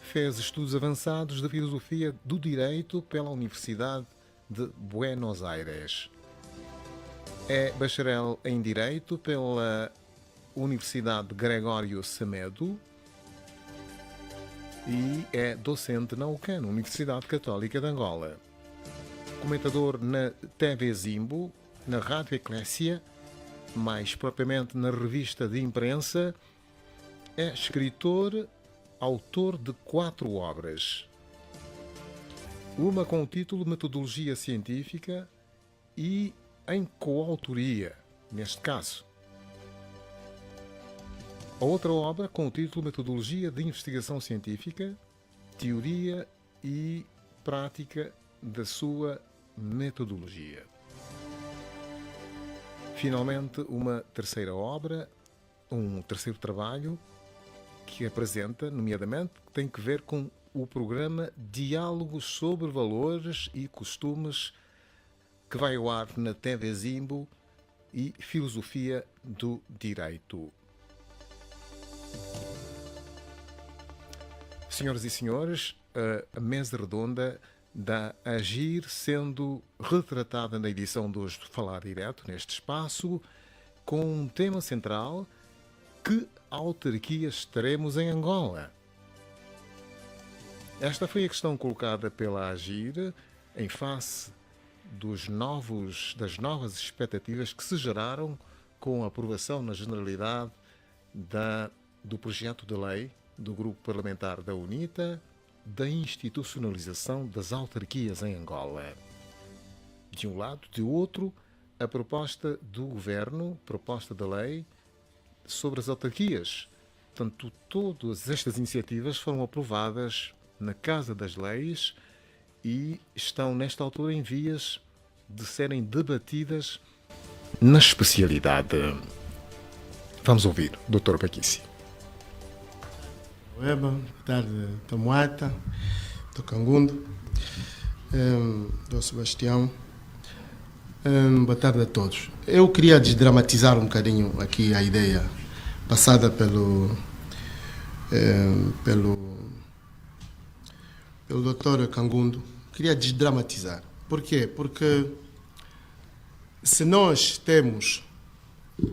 Fez estudos avançados de Filosofia do Direito pela Universidade de Buenos Aires. É bacharel em Direito pela Universidade Gregório Semedo e é docente na UCAN, Universidade Católica de Angola. Comentador na TV Zimbo, na Rádio Eclésia, mais propriamente na revista de imprensa, é escritor, autor de 4 obras. Uma com o título Metodologia Científica e em coautoria, neste caso. A outra obra com o título Metodologia de Investigação Científica, Teoria e Prática da sua metodologia. Finalmente, uma terceira obra, um terceiro trabalho que apresenta, nomeadamente, que tem que ver com o programa Diálogos sobre Valores e Costumes, que vai ao ar na TV Zimbo, e Filosofia do Direito. Senhoras e senhores, a mesa redonda da AGIR sendo retratada na edição de hoje do Falar Direto, neste espaço, com um tema central: que autarquias teremos em Angola? Esta foi a questão colocada pela AGIR em face das novas expectativas que se geraram com a aprovação na generalidade do projeto de lei do Grupo Parlamentar da UNITA da institucionalização das autarquias em Angola. De um lado, de outro, a proposta do Governo, proposta da lei sobre as autarquias. Portanto, todas estas iniciativas foram aprovadas na Casa das Leis e estão, nesta altura, em vias de serem debatidas na especialidade. Vamos ouvir, Dr. Paquici. Boa tarde, Tamuata, Dr. Cangundo, Dr. Sebastião. Boa tarde a todos. Eu queria desdramatizar um bocadinho aqui a ideia passada pelo Dr. Cangundo. Queria desdramatizar. Por quê? Porque se nós temos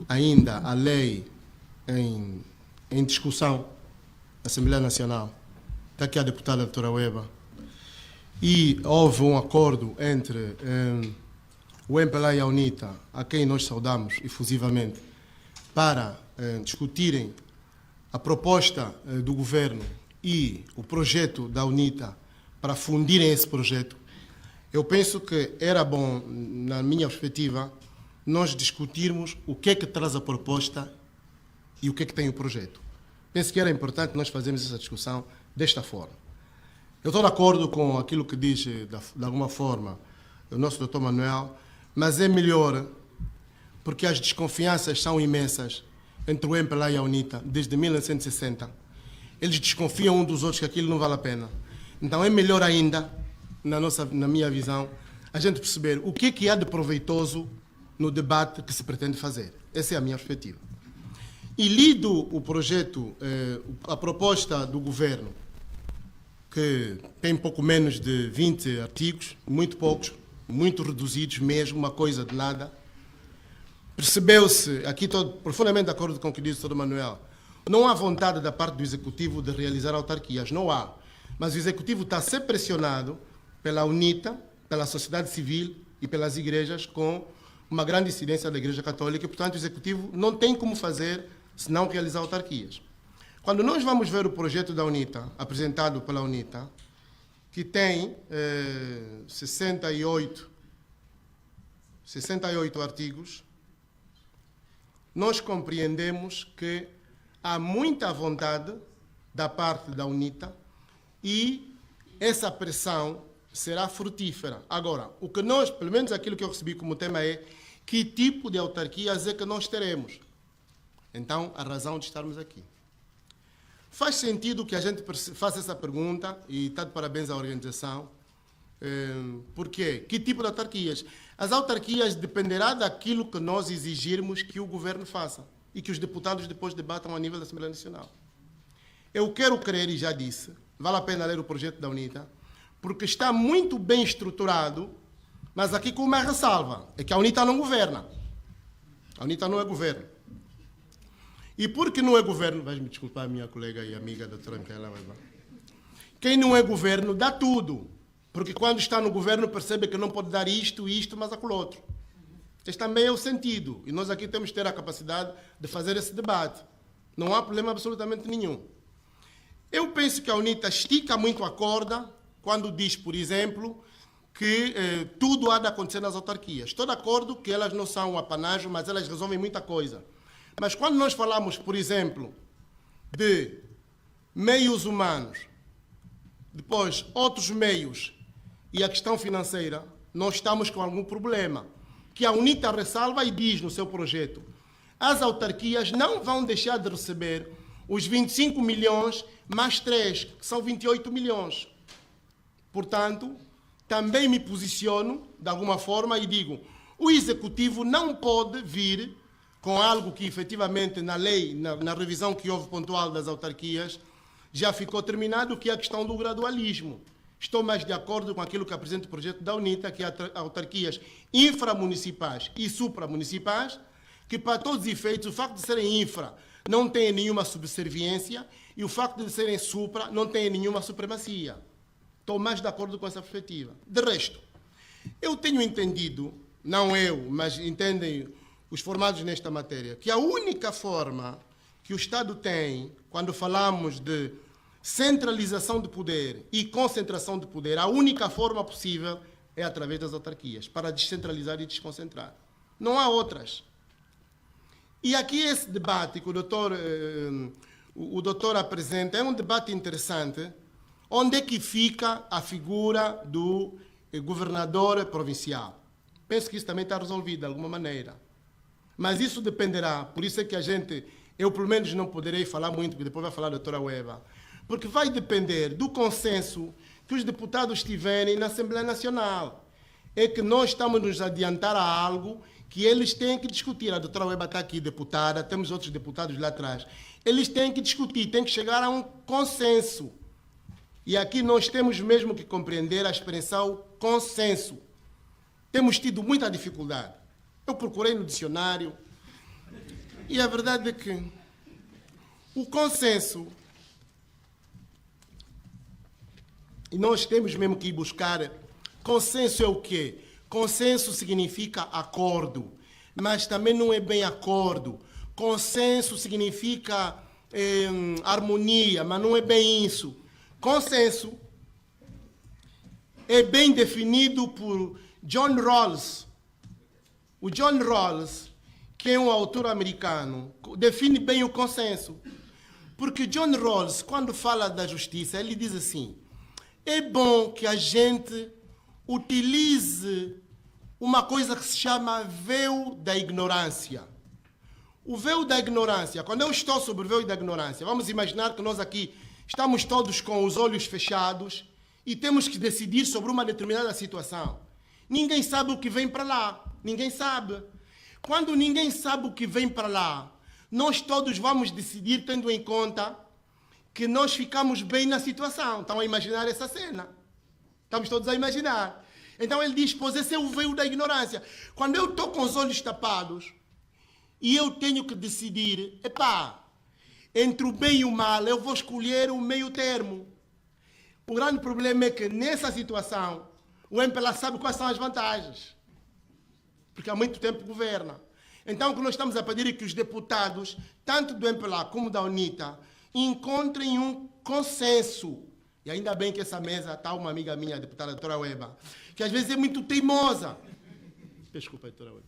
ainda a lei em discussão na Assembleia Nacional, está aqui a deputada doutora Weba, e houve um acordo entre o MPLA e a UNITA, a quem nós saudamos efusivamente, para discutirem a proposta do Governo e o projeto da UNITA, para fundirem esse projeto. Eu penso que era bom, na minha perspectiva, nós discutirmos o que é que traz a proposta e o que é que tem o projeto. Penso que era importante nós fazermos essa discussão desta forma. Eu estou de acordo com aquilo que diz, de alguma forma, o nosso Dr. Manuel, mas é melhor, porque as desconfianças são imensas entre o MPLA e a UNITA, desde 1960. Eles desconfiam um dos outros que aquilo não vale a pena. Então é melhor ainda, na minha visão, a gente perceber o que há de proveitoso no debate que se pretende fazer. Essa é a minha perspectiva. E lido o projeto, a proposta do governo, que tem pouco menos de 20 artigos, muito poucos, muito reduzidos mesmo, uma coisa de nada. Percebeu-se, aqui estou profundamente de acordo com o que disse o Dr. Manuel, não há vontade da parte do Executivo de realizar autarquias, não há. Mas o Executivo está a ser pressionado pela UNITA, pela sociedade civil e pelas igrejas, com uma grande incidência da Igreja Católica, e, portanto, o Executivo não tem como fazer se não realizar autarquias. Quando nós vamos ver o projeto da UNITA, apresentado pela UNITA, que tem 68 artigos, nós compreendemos que há muita vontade da parte da UNITA e essa pressão será frutífera. Agora, o que nós, pelo menos aquilo que eu recebi como tema é que tipo de autarquias é que nós teremos. Então, a razão de estarmos aqui. Faz sentido que a gente faça essa pergunta, e está de parabéns à organização. Por quê? Que tipo de autarquias? As autarquias dependerá daquilo que nós exigirmos que o governo faça e que os deputados depois debatam a nível da Assembleia Nacional. Eu quero crer, e já disse, vale a pena ler o projeto da UNITA, porque está muito bem estruturado, mas aqui com uma ressalva, é que a UNITA não governa. A UNITA não é governo. E porque não é governo, vais-me desculpar, minha colega e amiga, doutora Micaela, quem não é governo dá tudo, porque quando está no governo percebe que não pode dar isto, mas aquilo outro. Este também é o sentido, e nós aqui temos que ter a capacidade de fazer esse debate. Não há problema absolutamente nenhum. Eu penso que a UNITA estica muito a corda quando diz, por exemplo, que tudo há de acontecer nas autarquias. Estou de acordo que elas não são um apanágio, mas elas resolvem muita coisa. Mas quando nós falamos, por exemplo, de meios humanos, depois outros meios e a questão financeira, nós estamos com algum problema. Que a UNITA ressalva e diz no seu projeto: as autarquias não vão deixar de receber os 25 milhões mais 3, que são 28 milhões. Portanto, também me posiciono, de alguma forma, e digo: o Executivo não pode vir com algo que, efetivamente, na lei, na revisão que houve pontual das autarquias, já ficou terminado, que é a questão do gradualismo. Estou mais de acordo com aquilo que apresenta o projeto da UNITA, que é autarquias inframunicipais e supramunicipais, que, para todos os efeitos, o facto de serem infra não tem nenhuma subserviência e o facto de serem supra não tem nenhuma supremacia. Estou mais de acordo com essa perspectiva. De resto, eu tenho entendido, não eu, mas entendem os formados nesta matéria, que a única forma que o Estado tem, quando falamos de centralização de poder e concentração de poder, a única forma possível é através das autarquias, para descentralizar e desconcentrar. Não há outras. E aqui esse debate que o doutor apresenta é um debate interessante. Onde é que fica a figura do governador provincial? Penso que isso também está resolvido de alguma maneira. Mas isso dependerá, por isso é que eu pelo menos não poderei falar muito, porque depois vai falar a doutora Ueva, porque vai depender do consenso que os deputados tiverem na Assembleia Nacional. É que nós estamos nos adiantar a algo que eles têm que discutir. A doutora Ueva está aqui, deputada, temos outros deputados lá atrás. Eles têm que discutir, têm que chegar a um consenso. E aqui nós temos mesmo que compreender a expressão consenso. Temos tido muita dificuldade. Eu procurei no dicionário e a verdade é que o consenso, e nós temos mesmo que ir buscar, consenso é o quê? Consenso significa acordo, mas também não é bem acordo. Consenso significa harmonia, mas não é bem isso. Consenso é bem definido por John Rawls, O John Rawls, que é um autor americano, define bem o consenso. Porque John Rawls, quando fala da justiça, ele diz assim: é bom que a gente utilize uma coisa que se chama véu da ignorância. O véu da ignorância, quando eu estou sobre o véu da ignorância, vamos imaginar que nós aqui estamos todos com os olhos fechados e temos que decidir sobre uma determinada situação. Ninguém sabe o que vem para lá. Ninguém sabe. Quando ninguém sabe o que vem para lá, nós todos vamos decidir tendo em conta que nós ficamos bem na situação. Estão a imaginar essa cena? Estamos todos a imaginar. Então ele diz, pois esse é o véu da ignorância. Quando eu estou com os olhos tapados e eu tenho que decidir, entre o bem e o mal, eu vou escolher o meio termo. O grande problema é que nessa situação, o MPLA sabe quais são as vantagens. Porque há muito tempo governa. Então o que nós estamos a pedir é que os deputados, tanto do MPLA como da UNITA, encontrem um consenso. E ainda bem que essa mesa está uma amiga minha, a deputada doutora Weba, que às vezes é muito teimosa. Desculpa, doutora Weba.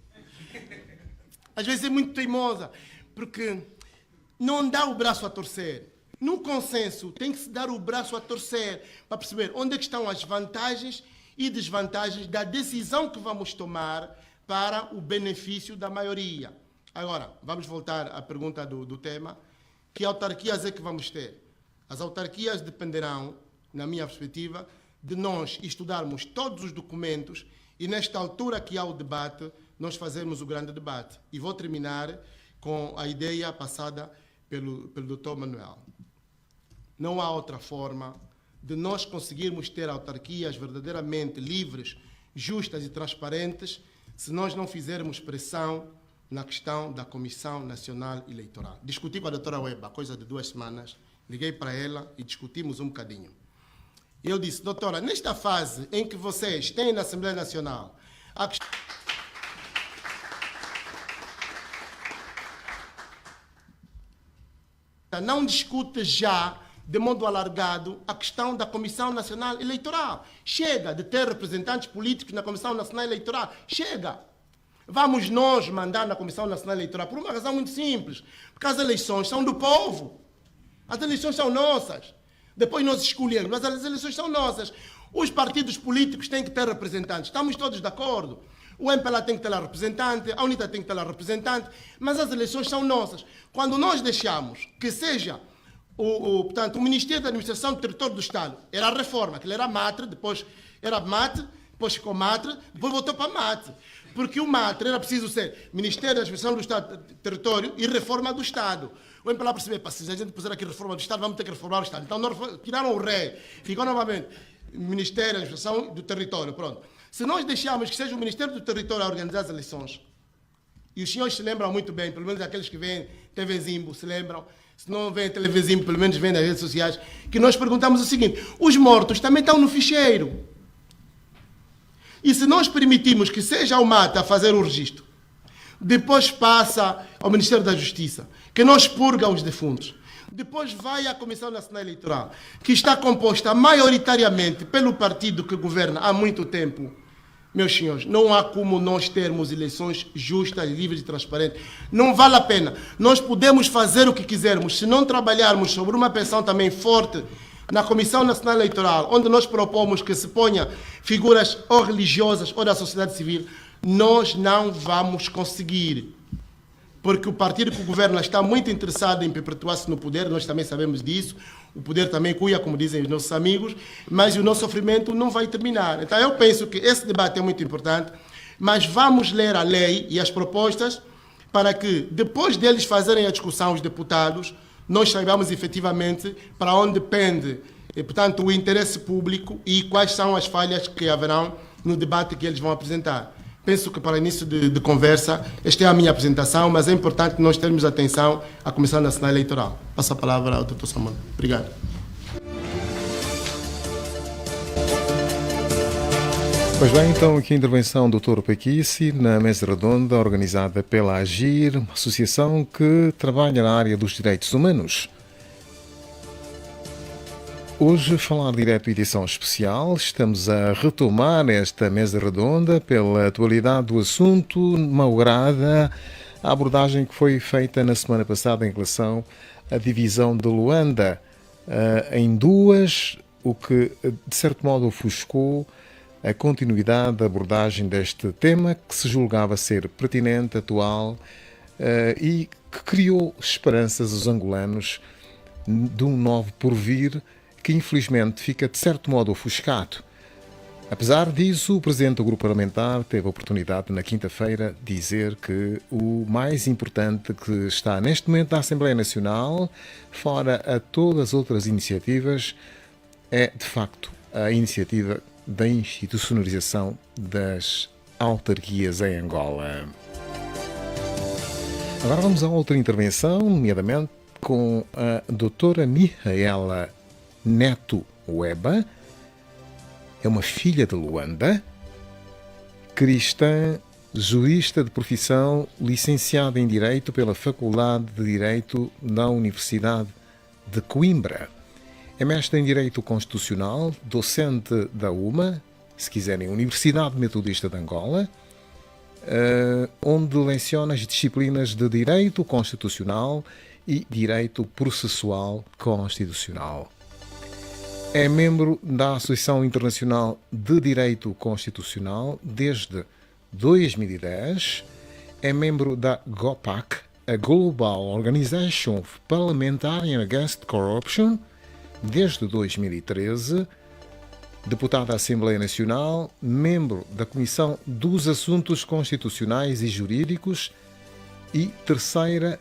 Às vezes é muito teimosa, porque não dá o braço a torcer. No consenso, tem que se dar o braço a torcer para perceber onde é que estão as vantagens e desvantagens da decisão que vamos tomar para o benefício da maioria. Agora, vamos voltar à pergunta do tema. Que autarquias é que vamos ter? As autarquias dependerão, na minha perspectiva, de nós estudarmos todos os documentos e, nesta altura que há o debate, nós fazermos o grande debate. E vou terminar com a ideia passada pelo Dr. Manuel. Não há outra forma de nós conseguirmos ter autarquias verdadeiramente livres, justas e transparentes se nós não fizermos pressão na questão da Comissão Nacional Eleitoral. Discuti com a doutora Weba, coisa de 2 semanas, liguei para ela e discutimos um bocadinho. Eu disse, doutora, nesta fase em que vocês têm na Assembleia Nacional a questão... não discute já, de modo alargado, a questão da Comissão Nacional Eleitoral. Chega de ter representantes políticos na Comissão Nacional Eleitoral. Chega. Vamos nós mandar na Comissão Nacional Eleitoral por uma razão muito simples. Porque as eleições são do povo. As eleições são nossas. Depois nós escolhemos, mas as eleições são nossas. Os partidos políticos têm que ter representantes. Estamos todos de acordo. O MPLA tem que ter lá representante, a UNITA tem que ter lá representante, mas as eleições são nossas. Quando nós deixamos que seja portanto, o Ministério da Administração do Território do Estado, era a reforma, que ele era MATRE, depois era MATRE, depois ficou MATRE, depois voltou para MATRE. Porque o MATRE era preciso ser Ministério da Administração do Estado do Território e Reforma do Estado. O MPLA percebeu, se a gente puser aqui Reforma do Estado, vamos ter que reformar o Estado. Então tiraram o RE, ficou novamente Ministério da Administração do Território, pronto. Se nós deixarmos que seja o Ministério do Território a organizar as eleições, e os senhores se lembram muito bem, pelo menos aqueles que vêm TV Zimbo se lembram, se não vêm TV Zimbo, pelo menos vêm nas redes sociais, que nós perguntamos o seguinte, os mortos também estão no ficheiro. E se nós permitirmos que seja o MATA a fazer o registro, depois passa ao Ministério da Justiça, que nós purga os defuntos, depois vai à Comissão Nacional Eleitoral, que está composta maioritariamente pelo partido que governa há muito tempo. Meus senhores, não há como nós termos eleições justas, livres e transparentes. Não vale a pena. Nós podemos fazer o que quisermos, se não trabalharmos sobre uma pensão também forte na Comissão Nacional Eleitoral, onde nós propomos que se ponha figuras ou religiosas ou da sociedade civil, nós não vamos conseguir. Porque o partido que governa está muito interessado em perpetuar-se no poder, nós também sabemos disso, o poder também cuia, como dizem os nossos amigos, mas o nosso sofrimento não vai terminar. Então eu penso que esse debate é muito importante, mas vamos ler a lei e as propostas para que, depois deles fazerem a discussão, os deputados, nós saibamos efetivamente para onde pende, portanto, o interesse público e quais são as falhas que haverão no debate que eles vão apresentar. Penso que para início de conversa, esta é a minha apresentação, mas é importante nós termos atenção à Comissão Nacional Eleitoral. Passo a palavra ao Dr. Samuel. Obrigado. Pois bem, então aqui a intervenção do Dr. Pequici na mesa redonda organizada pela AGIR, uma associação que trabalha na área dos direitos humanos. Hoje, Falar Direto, edição especial. Estamos a retomar esta mesa redonda pela atualidade do assunto, malgrada a abordagem que foi feita na semana passada em relação à divisão de Luanda em duas, o que, de certo modo, ofuscou a continuidade da abordagem deste tema, que se julgava ser pertinente, atual e que criou esperanças aos angolanos de um novo porvir que infelizmente fica de certo modo ofuscado. Apesar disso, o presidente do grupo parlamentar teve a oportunidade na quinta-feira de dizer que o mais importante que está neste momento na Assembleia Nacional, fora a todas as outras iniciativas, é de facto a iniciativa da institucionalização das autarquias em Angola. Agora vamos a outra intervenção, nomeadamente com a doutora Mihaela Neto Weba. É uma filha de Luanda, cristã, jurista de profissão, licenciada em Direito pela Faculdade de Direito da Universidade de Coimbra. É mestre em Direito Constitucional, docente da UMA, se quiserem, Universidade Metodista de Angola, onde leciona as disciplinas de Direito Constitucional e Direito Processual Constitucional. É membro da Associação Internacional de Direito Constitucional desde 2010. É membro da GOPAC, a Global Organization of Parliamentarians Against Corruption, desde 2013. Deputada da Assembleia Nacional, membro da Comissão dos Assuntos Constitucionais e Jurídicos e terceira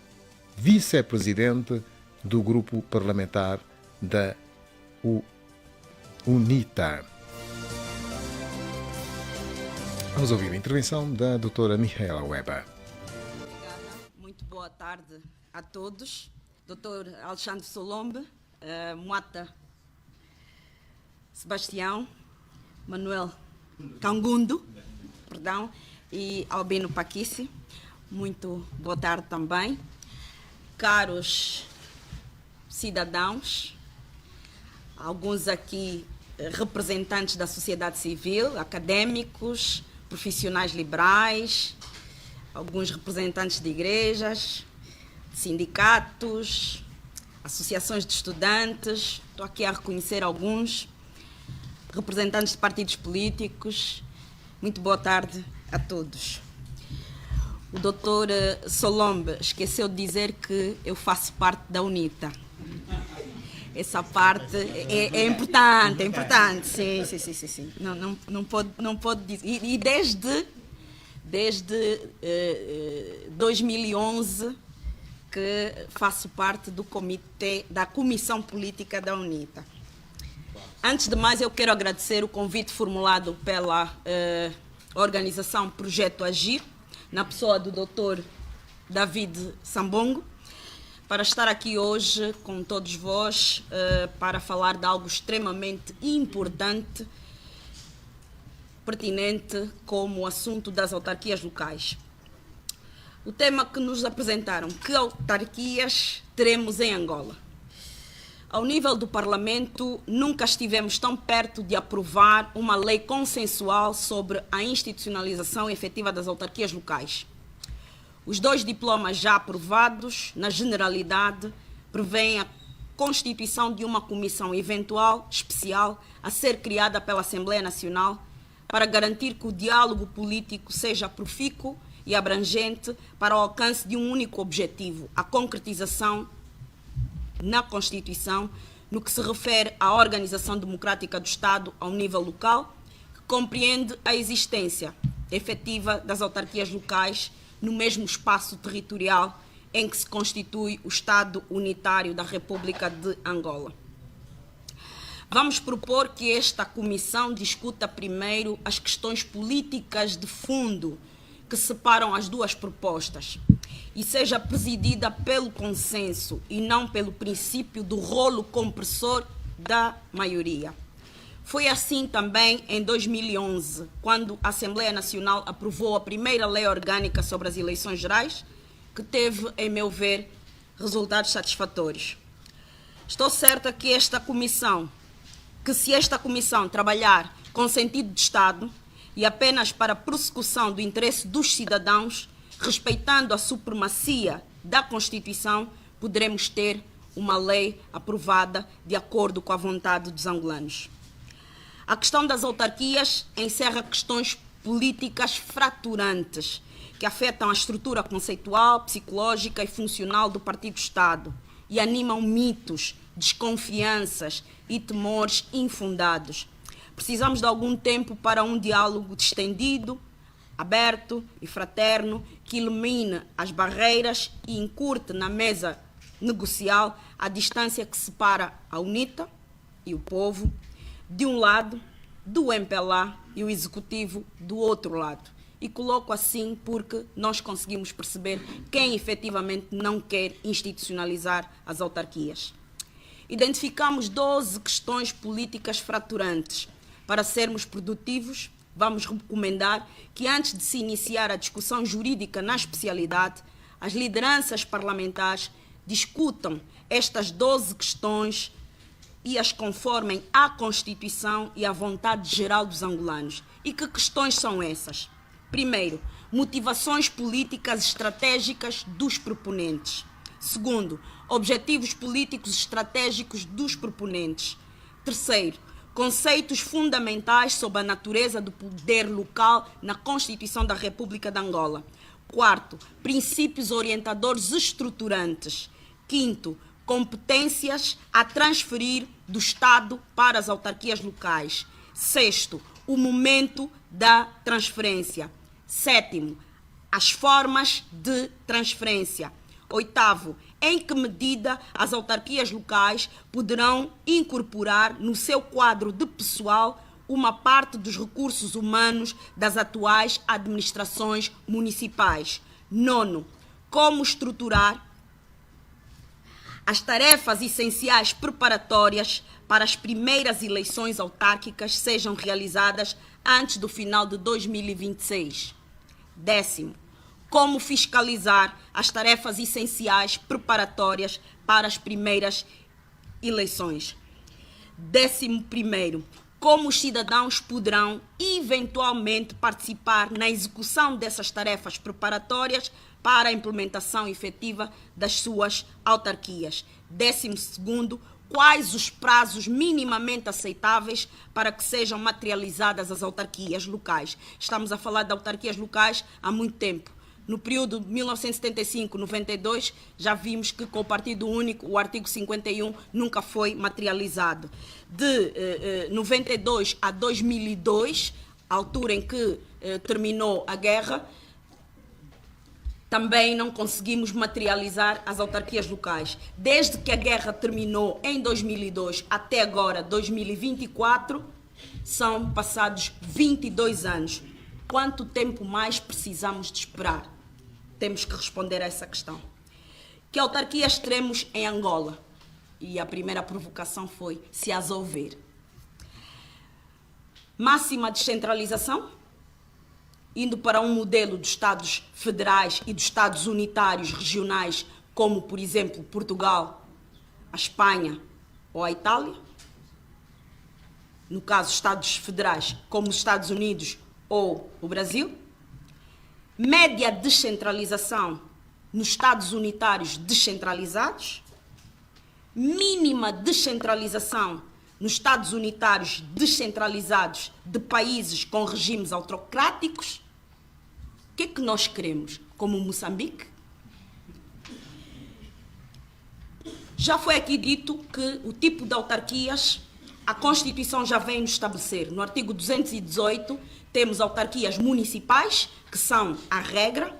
vice-presidente do grupo parlamentar da UNITA. Vamos ouvir a intervenção da doutora Mihaela Weba. Obrigada. Muito boa tarde a todos. Doutor Alexandre Solombe, Moata Sebastião, Manuel Cangundo, perdão, e Albino Paquice. Muito boa tarde também. Caros cidadãos, alguns aqui representantes da sociedade civil, académicos, profissionais liberais, alguns representantes de igrejas, sindicatos, associações de estudantes, estou aqui a reconhecer alguns, representantes de partidos políticos. Muito boa tarde a todos. O doutor Solombe esqueceu de dizer que eu faço parte da UNITA. Essa parte é importante, sim. Não pode dizer. E desde 2011 que faço parte do comitê, da comissão política da UNITA. Antes de mais, eu quero agradecer o convite formulado pela organização Projeto Agir, na pessoa do Dr. David Sambongo, para estar aqui hoje com todos vós para falar de algo extremamente importante, pertinente, como o assunto das autarquias locais. O tema que nos apresentaram: que autarquias teremos em Angola? Ao nível do Parlamento, nunca estivemos tão perto de aprovar uma lei consensual sobre a institucionalização efetiva das autarquias locais. Os 2 diplomas já aprovados, na generalidade, prevêem a constituição de uma comissão eventual, especial, a ser criada pela Assembleia Nacional para garantir que o diálogo político seja profícuo e abrangente para o alcance de um único objetivo: a concretização na Constituição no que se refere à organização democrática do Estado ao nível local, que compreende a existência efetiva das autarquias locais no mesmo espaço territorial em que se constitui o Estado unitário da República de Angola. Vamos propor que esta comissão discuta primeiro as questões políticas de fundo que separam as duas propostas e seja presidida pelo consenso e não pelo princípio do rolo compressor da maioria. Foi assim também em 2011, quando a Assembleia Nacional aprovou a primeira lei orgânica sobre as eleições gerais, que teve, em meu ver, resultados satisfatórios. Estou certa que esta comissão que se esta comissão trabalhar com sentido de Estado e apenas para a prossecução do interesse dos cidadãos, respeitando a supremacia da Constituição, poderemos ter uma lei aprovada de acordo com a vontade dos angolanos. A questão das autarquias encerra questões políticas fraturantes que afetam a estrutura conceitual, psicológica e funcional do Partido-Estado e animam mitos, desconfianças e temores infundados. Precisamos de algum tempo para um diálogo distendido, aberto e fraterno que elimine as barreiras e encurte na mesa negocial a distância que separa a UNITA e o povo de um lado, do MPLA e o Executivo do outro lado. E coloco assim porque nós conseguimos perceber quem efetivamente não quer institucionalizar as autarquias. Identificamos 12 questões políticas fraturantes. Para sermos produtivos, vamos recomendar que antes de se iniciar a discussão jurídica na especialidade, as lideranças parlamentares discutam estas 12 questões e as conformem à Constituição e à vontade geral dos angolanos. E que questões são essas? Primeiro, motivações políticas estratégicas dos proponentes. Segundo, objetivos políticos estratégicos dos proponentes. Terceiro, conceitos fundamentais sobre a natureza do poder local na Constituição da República de Angola. Quarto, princípios orientadores estruturantes. Quinto, competências a transferir do Estado para as autarquias locais. Sexto, o momento da transferência. Sétimo, as formas de transferência. Oitavo, em que medida as autarquias locais poderão incorporar no seu quadro de pessoal uma parte dos recursos humanos das atuais administrações municipais. Nono, como estruturar as tarefas essenciais preparatórias para as primeiras eleições autárquicas sejam realizadas antes do final de 2026. Décimo, como fiscalizar as tarefas essenciais preparatórias para as primeiras eleições. 11º, como os cidadãos poderão eventualmente participar na execução dessas tarefas preparatórias para a implementação efetiva das suas autarquias. 12º, quais os prazos minimamente aceitáveis para que sejam materializadas as autarquias locais. Estamos a falar de autarquias locais há muito tempo. No período de 1975-92, já vimos que com o Partido Único, o artigo 51 nunca foi materializado. De 92 a 2002, a altura em que terminou a guerra, também não conseguimos materializar as autarquias locais. Desde que a guerra terminou em 2002 até agora, 2024, são passados 22 anos. Quanto tempo mais precisamos de esperar? Temos que responder a essa questão. Que autarquias teremos em Angola? E a primeira provocação foi se as houver. Máxima descentralização, indo para um modelo dos Estados federais e dos Estados unitários regionais, como, por exemplo, Portugal, a Espanha ou a Itália. No caso, Estados federais, como os Estados Unidos ou o Brasil. Média descentralização nos Estados unitários descentralizados. Mínima descentralização nos Estados unitários descentralizados de países com regimes autocráticos. O que é que nós queremos? Como Moçambique? Já foi aqui dito que o tipo de autarquias, a Constituição já vem nos estabelecer. No artigo 218, temos autarquias municipais, que são a regra.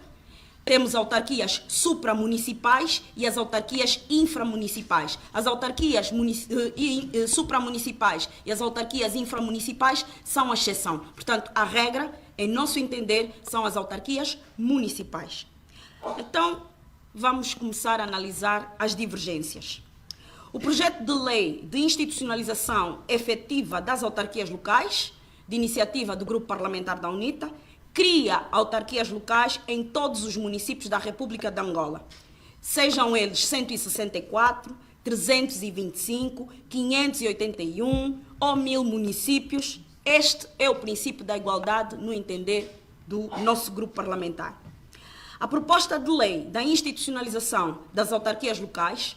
Temos autarquias supramunicipais e as autarquias inframunicipais. As autarquias supramunicipais e as autarquias inframunicipais são a exceção. Portanto, a regra, em nosso entender, são as autarquias municipais. Então, vamos começar a analisar as divergências. O projeto de lei de institucionalização efetiva das autarquias locais, de iniciativa do Grupo Parlamentar da UNITA, cria autarquias locais em todos os municípios da República de Angola, sejam eles 164, 325, 581 ou 1000 municípios. Este é o princípio da igualdade no entender do nosso grupo parlamentar. A proposta de lei da institucionalização das autarquias locais,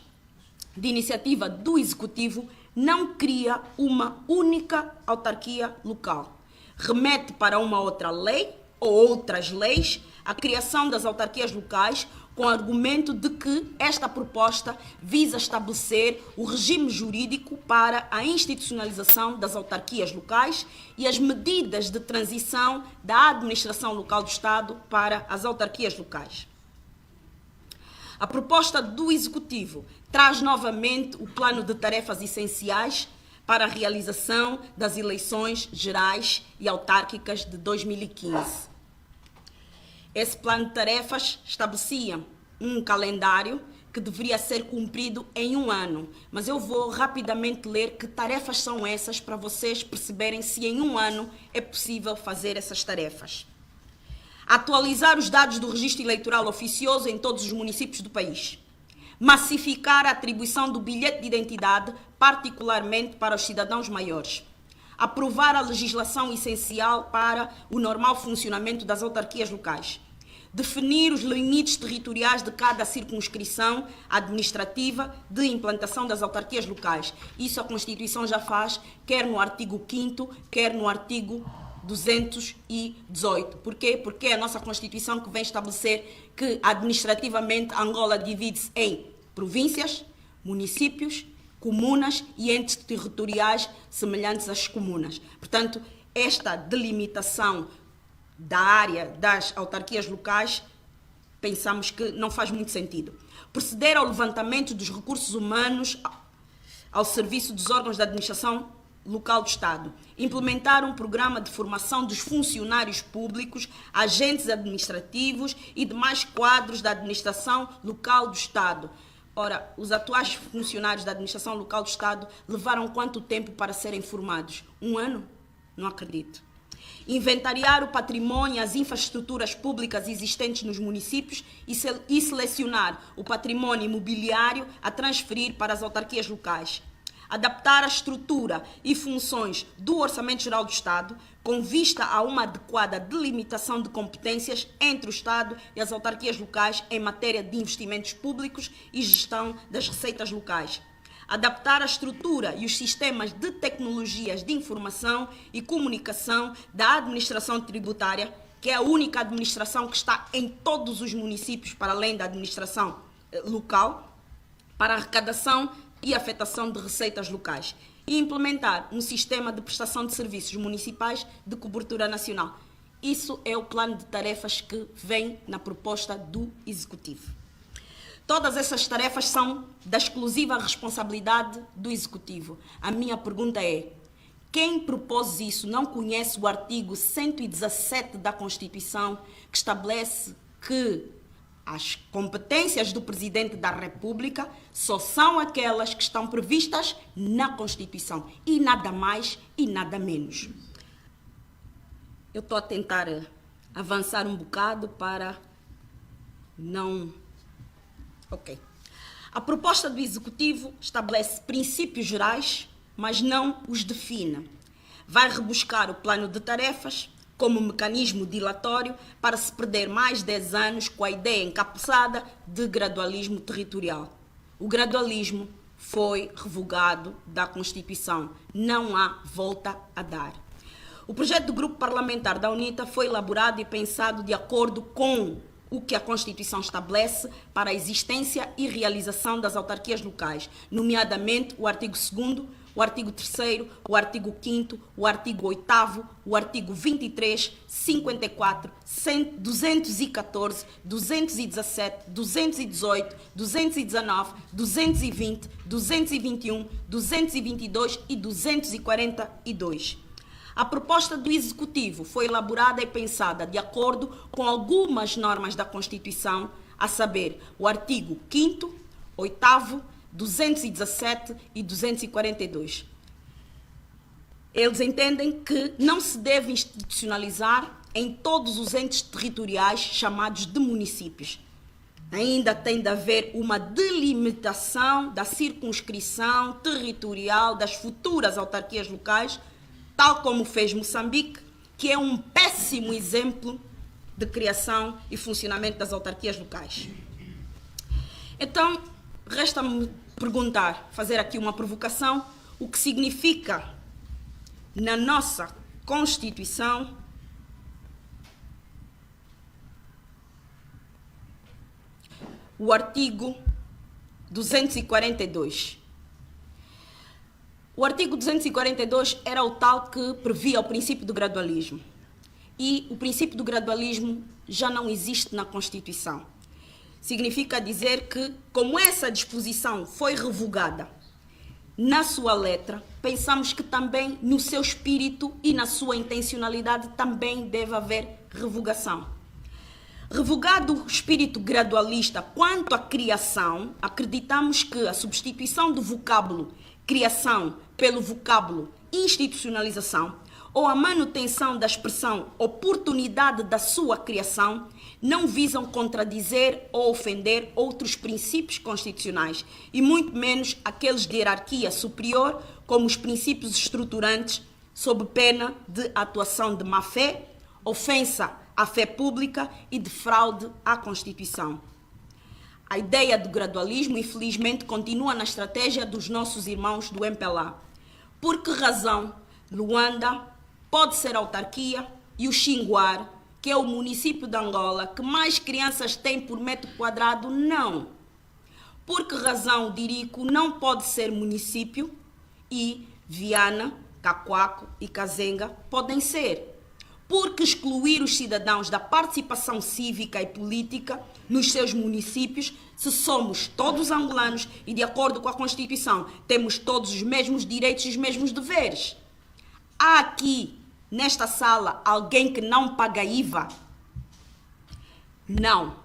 de iniciativa do Executivo, não cria uma única autarquia local. Remete para uma outra lei ou outras leis a criação das autarquias locais, com o argumento de que esta proposta visa estabelecer o regime jurídico para a institucionalização das autarquias locais e as medidas de transição da administração local do Estado para as autarquias locais. A proposta do Executivo traz novamente o plano de tarefas essenciais para a realização das eleições gerais e autárquicas de 2015. Esse plano de tarefas estabelecia um calendário que deveria ser cumprido em 1 ano. Mas eu vou rapidamente ler que tarefas são essas para vocês perceberem se em 1 ano é possível fazer essas tarefas. Atualizar os dados do registro eleitoral oficioso em todos os municípios do país. Massificar a atribuição do bilhete de identidade, particularmente para os cidadãos maiores. Aprovar a legislação essencial para o normal funcionamento das autarquias locais. Definir os limites territoriais de cada circunscrição administrativa de implantação das autarquias locais. Isso a Constituição já faz, quer no artigo 5º, quer no artigo 218. Por quê? Porque é a nossa Constituição que vem estabelecer que administrativamente Angola divide-se em províncias, municípios, comunas e entes territoriais semelhantes às comunas. Portanto, esta delimitação da área das autarquias locais, pensamos que não faz muito sentido. Proceder ao levantamento dos recursos humanos ao serviço dos órgãos da administração local do Estado. Implementar um programa de formação dos funcionários públicos, agentes administrativos e demais quadros da administração local do Estado. Ora, os atuais funcionários da administração local do Estado levaram quanto tempo para serem formados? 1 ano? Não acredito. Inventariar o patrimônio e as infraestruturas públicas existentes nos municípios e selecionar o patrimônio imobiliário a transferir para as autarquias locais. Adaptar a estrutura e funções do Orçamento Geral do Estado com vista a uma adequada delimitação de competências entre o Estado e as autarquias locais em matéria de investimentos públicos e gestão das receitas locais. Adaptar a estrutura e os sistemas de tecnologias de informação e comunicação da administração tributária, que é a única administração que está em todos os municípios, para além da administração local, para a arrecadação e afetação de receitas locais. E implementar um sistema de prestação de serviços municipais de cobertura nacional. Isso é o plano de tarefas que vem na proposta do Executivo. Todas essas tarefas são da exclusiva responsabilidade do Executivo. A minha pergunta é: quem propôs isso não conhece o artigo 117 da Constituição, que estabelece que as competências do Presidente da República só são aquelas que estão previstas na Constituição, e nada mais e nada menos? Eu estou a tentar avançar um bocado para não... Ok. A proposta do Executivo estabelece princípios gerais, mas não os define. Vai rebuscar o plano de tarefas como mecanismo dilatório para se perder mais 10 anos com a ideia encapuçada de gradualismo territorial. O gradualismo foi revogado da Constituição. Não há volta a dar. O projeto do Grupo Parlamentar da UNITA foi elaborado e pensado de acordo com o que a Constituição estabelece para a existência e realização das autarquias locais, nomeadamente o artigo 2º, o artigo 3º, o artigo 5º, o artigo 8º, o artigo 23, 54, 214, 217, 218, 219, 220, 221, 222 e 242. A proposta do Executivo foi elaborada e pensada de acordo com algumas normas da Constituição, a saber, o artigo 5º, 8º, 217 e 242. Eles entendem que não se deve institucionalizar em todos os entes territoriais chamados de municípios. ainda tem de haver uma delimitação da circunscrição territorial das futuras autarquias locais, tal como fez Moçambique, que é um péssimo exemplo de criação e funcionamento das autarquias locais. Então, resta-me perguntar, fazer aqui uma provocação, o que significa na nossa Constituição o artigo 242. O artigo 242 era o tal que previa o princípio do gradualismo. E o princípio do gradualismo já não existe na Constituição. Significa dizer que, como essa disposição foi revogada na sua letra, pensamos que também no seu espírito e na sua intencionalidade também deve haver revogação. Revogado o espírito gradualista quanto à criação, acreditamos que a substituição do vocábulo criação pelo vocábulo institucionalização ou a manutenção da expressão oportunidade da sua criação não visam contradizer ou ofender outros princípios constitucionais e muito menos aqueles de hierarquia superior, como os princípios estruturantes, sob pena de atuação de má-fé, ofensa à fé pública e de fraude à Constituição. A ideia do gradualismo, infelizmente, continua na estratégia dos nossos irmãos do MPLA. Por que razão Luanda pode ser autarquia e o Xinguar, que é o município de Angola que mais crianças tem por metro quadrado, não? Por que razão Dirico não pode ser município e Viana, Cacoaco e Kazenga podem ser? Por que excluir os cidadãos da participação cívica e política nos seus municípios, se somos todos angolanos e, de acordo com a Constituição, temos todos os mesmos direitos e os mesmos deveres? Há aqui, nesta sala, alguém que não paga IVA? Não.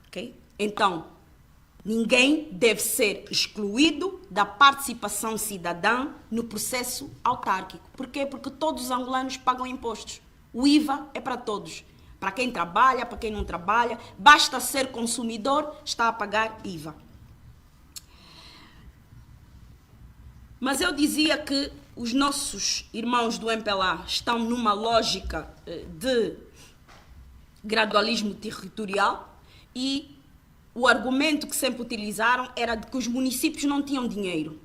Okay? Então, ninguém deve ser excluído da participação cidadã no processo autárquico. Por quê? Porque todos os angolanos pagam impostos. O IVA é para todos. Para quem trabalha, para quem não trabalha, basta ser consumidor, está a pagar IVA. Mas eu dizia que os nossos irmãos do MPLA estão numa lógica de gradualismo territorial e o argumento que sempre utilizaram era de que os municípios não tinham dinheiro.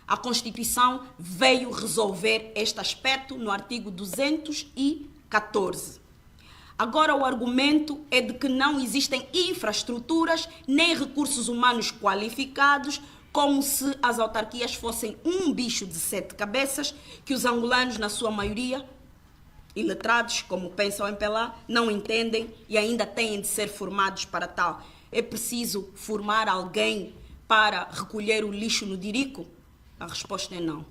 A Constituição veio resolver este aspecto no artigo 214. Agora o argumento é de que não existem infraestruturas nem recursos humanos qualificados, como se as autarquias fossem um bicho de 7 cabeças que os angolanos, na sua maioria, iletrados, como pensa o MPLA, não entendem e ainda têm de ser formados para tal. É preciso formar alguém para recolher o lixo no Dirico? A resposta é não.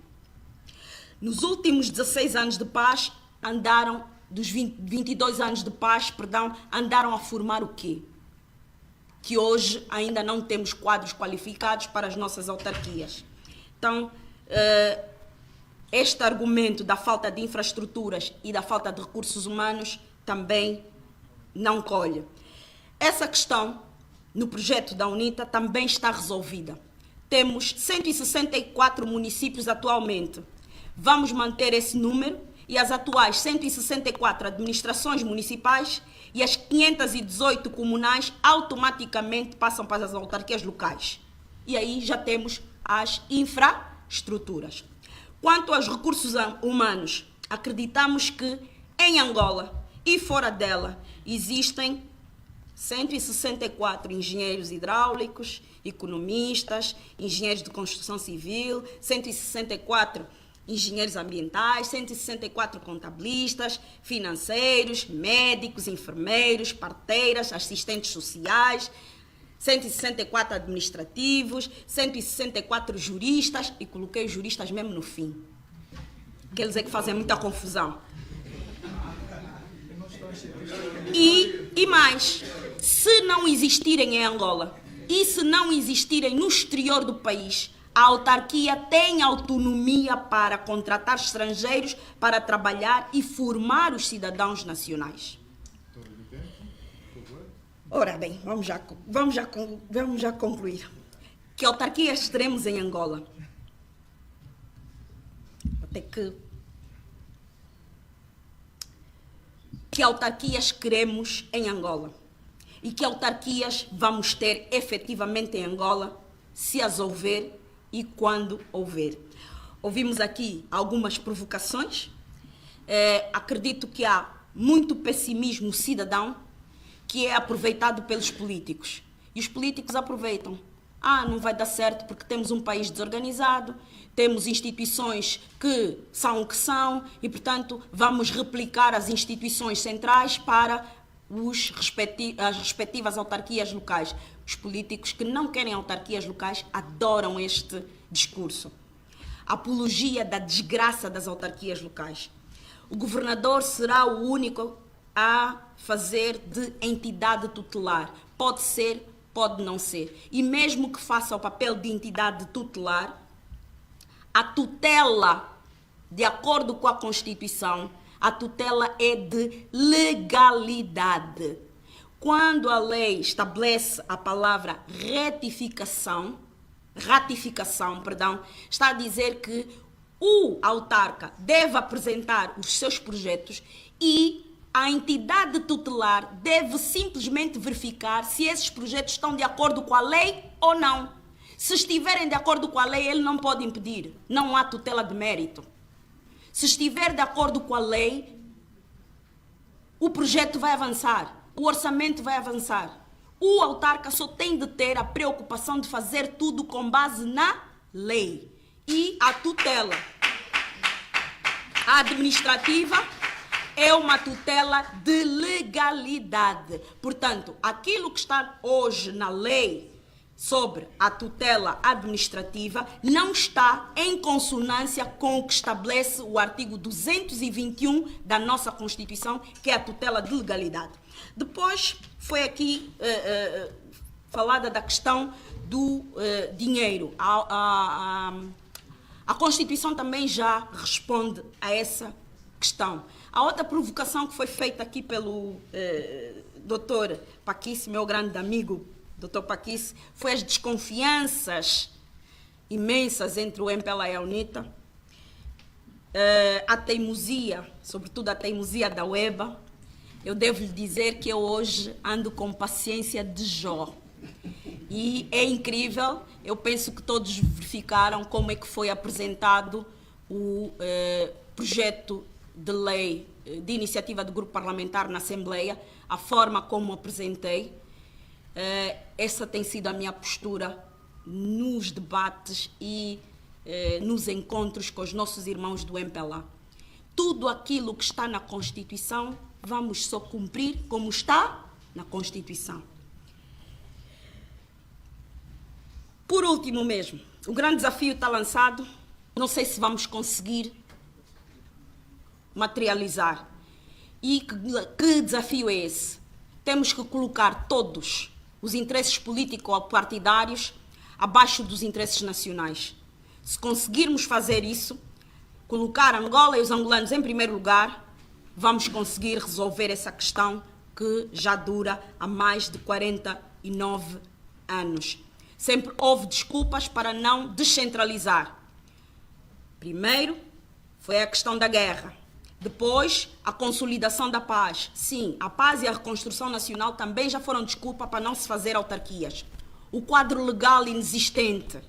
Nos últimos 16 anos de paz, dos 22 anos de paz, andaram a formar o quê? Que hoje ainda não temos quadros qualificados para as nossas autarquias. Então, este argumento da falta de infraestruturas e da falta de recursos humanos também não colhe. Essa questão, no projeto da UNITA, também está resolvida. Temos 164 municípios atualmente. Vamos manter esse número e as atuais 164 administrações municipais e as 518 comunais automaticamente passam para as autarquias locais. E aí já temos as infraestruturas. Quanto aos recursos humanos, acreditamos que em Angola e fora dela existem 164 engenheiros hidráulicos, economistas, engenheiros de construção civil, 164 engenheiros ambientais, 164 contabilistas, financeiros, médicos, enfermeiros, parteiras, assistentes sociais, 164 administrativos, 164 juristas, e coloquei os juristas mesmo no fim. Aqueles é que fazem muita confusão. E mais, se não existirem em Angola e se não existirem no exterior do país, a autarquia tem autonomia para contratar estrangeiros para trabalhar e formar os cidadãos nacionais. Ora bem, vamos já concluir. Que autarquias teremos em Angola? Até que autarquias queremos em Angola? E que autarquias vamos ter efetivamente em Angola, se as houver e quando houver? Ouvimos aqui algumas provocações. Acredito que há muito pessimismo cidadão que é aproveitado pelos políticos. E os políticos aproveitam. Não vai dar certo porque temos um país desorganizado, temos instituições que são o que são e, portanto, vamos replicar as instituições centrais para as respectivas autarquias locais. Os políticos que não querem autarquias locais adoram este discurso. A apologia da desgraça das autarquias locais. O governador será o único a fazer de entidade tutelar. Pode ser, pode não ser. E mesmo que faça o papel de entidade tutelar, a tutela, de acordo com a Constituição, a tutela é de legalidade. Quando a lei estabelece a palavra ratificação, está a dizer que o autarca deve apresentar os seus projetos e a entidade tutelar deve simplesmente verificar se esses projetos estão de acordo com a lei ou não. Se estiverem de acordo com a lei, ele não pode impedir. Não há tutela de mérito. Se estiver de acordo com a lei, o projeto vai avançar, o orçamento vai avançar. O autarca só tem de ter a preocupação de fazer tudo com base na lei. E a tutela administrativa é uma tutela de legalidade. Portanto, aquilo que está hoje na lei sobre a tutela administrativa não está em consonância com o que estabelece o artigo 221 da nossa Constituição, que é a tutela de legalidade. Depois foi aqui falada da questão do dinheiro. A Constituição também já responde a essa questão. A outra provocação que foi feita aqui pelo Dr. Paquice, meu grande amigo, Dr. Paquice, foi as desconfianças imensas entre o MPLA e a UNITA, a teimosia, sobretudo a teimosia da UEBA. Eu devo lhe dizer que eu hoje ando com paciência de Jó. E é incrível, eu penso que todos verificaram como é que foi apresentado o projeto de lei de iniciativa do grupo parlamentar na Assembleia, a forma como apresentei. Essa tem sido a minha postura nos debates e nos encontros com os nossos irmãos do MPLA. Tudo aquilo que está na Constituição, vamos só cumprir como está na Constituição. Por último mesmo, o grande desafio está lançado, não sei se vamos conseguir materializar. E que desafio é esse? Temos que colocar todos os interesses político-partidários abaixo dos interesses nacionais. Se conseguirmos fazer isso, colocar Angola e os angolanos em primeiro lugar, vamos conseguir resolver essa questão que já dura há mais de 49 anos. Sempre houve desculpas para não descentralizar. Primeiro, foi a questão da guerra. Depois, a consolidação da paz. Sim, a paz e a reconstrução nacional também já foram desculpa para não se fazer autarquias. O quadro legal inexistente,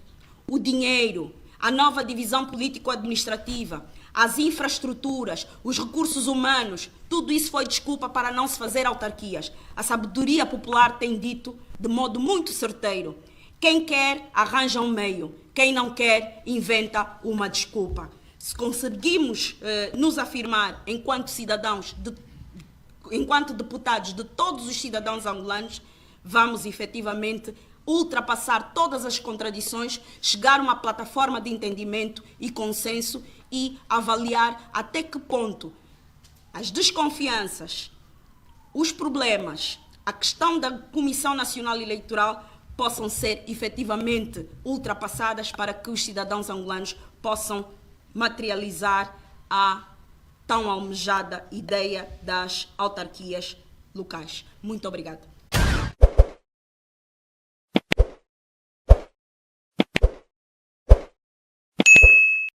o dinheiro, a nova divisão político-administrativa, as infraestruturas, os recursos humanos, tudo isso foi desculpa para não se fazer autarquias. A sabedoria popular tem dito de modo muito certeiro: quem quer arranja um meio, quem não quer inventa uma desculpa. Se conseguimos nos afirmar enquanto cidadãos, enquanto deputados de todos os cidadãos angolanos, vamos efetivamente ultrapassar todas as contradições, chegar a uma plataforma de entendimento e consenso e avaliar até que ponto as desconfianças, os problemas, a questão da Comissão Nacional Eleitoral possam ser efetivamente ultrapassadas para que os cidadãos angolanos possam materializar a tão almejada ideia das autarquias locais. Muito obrigada.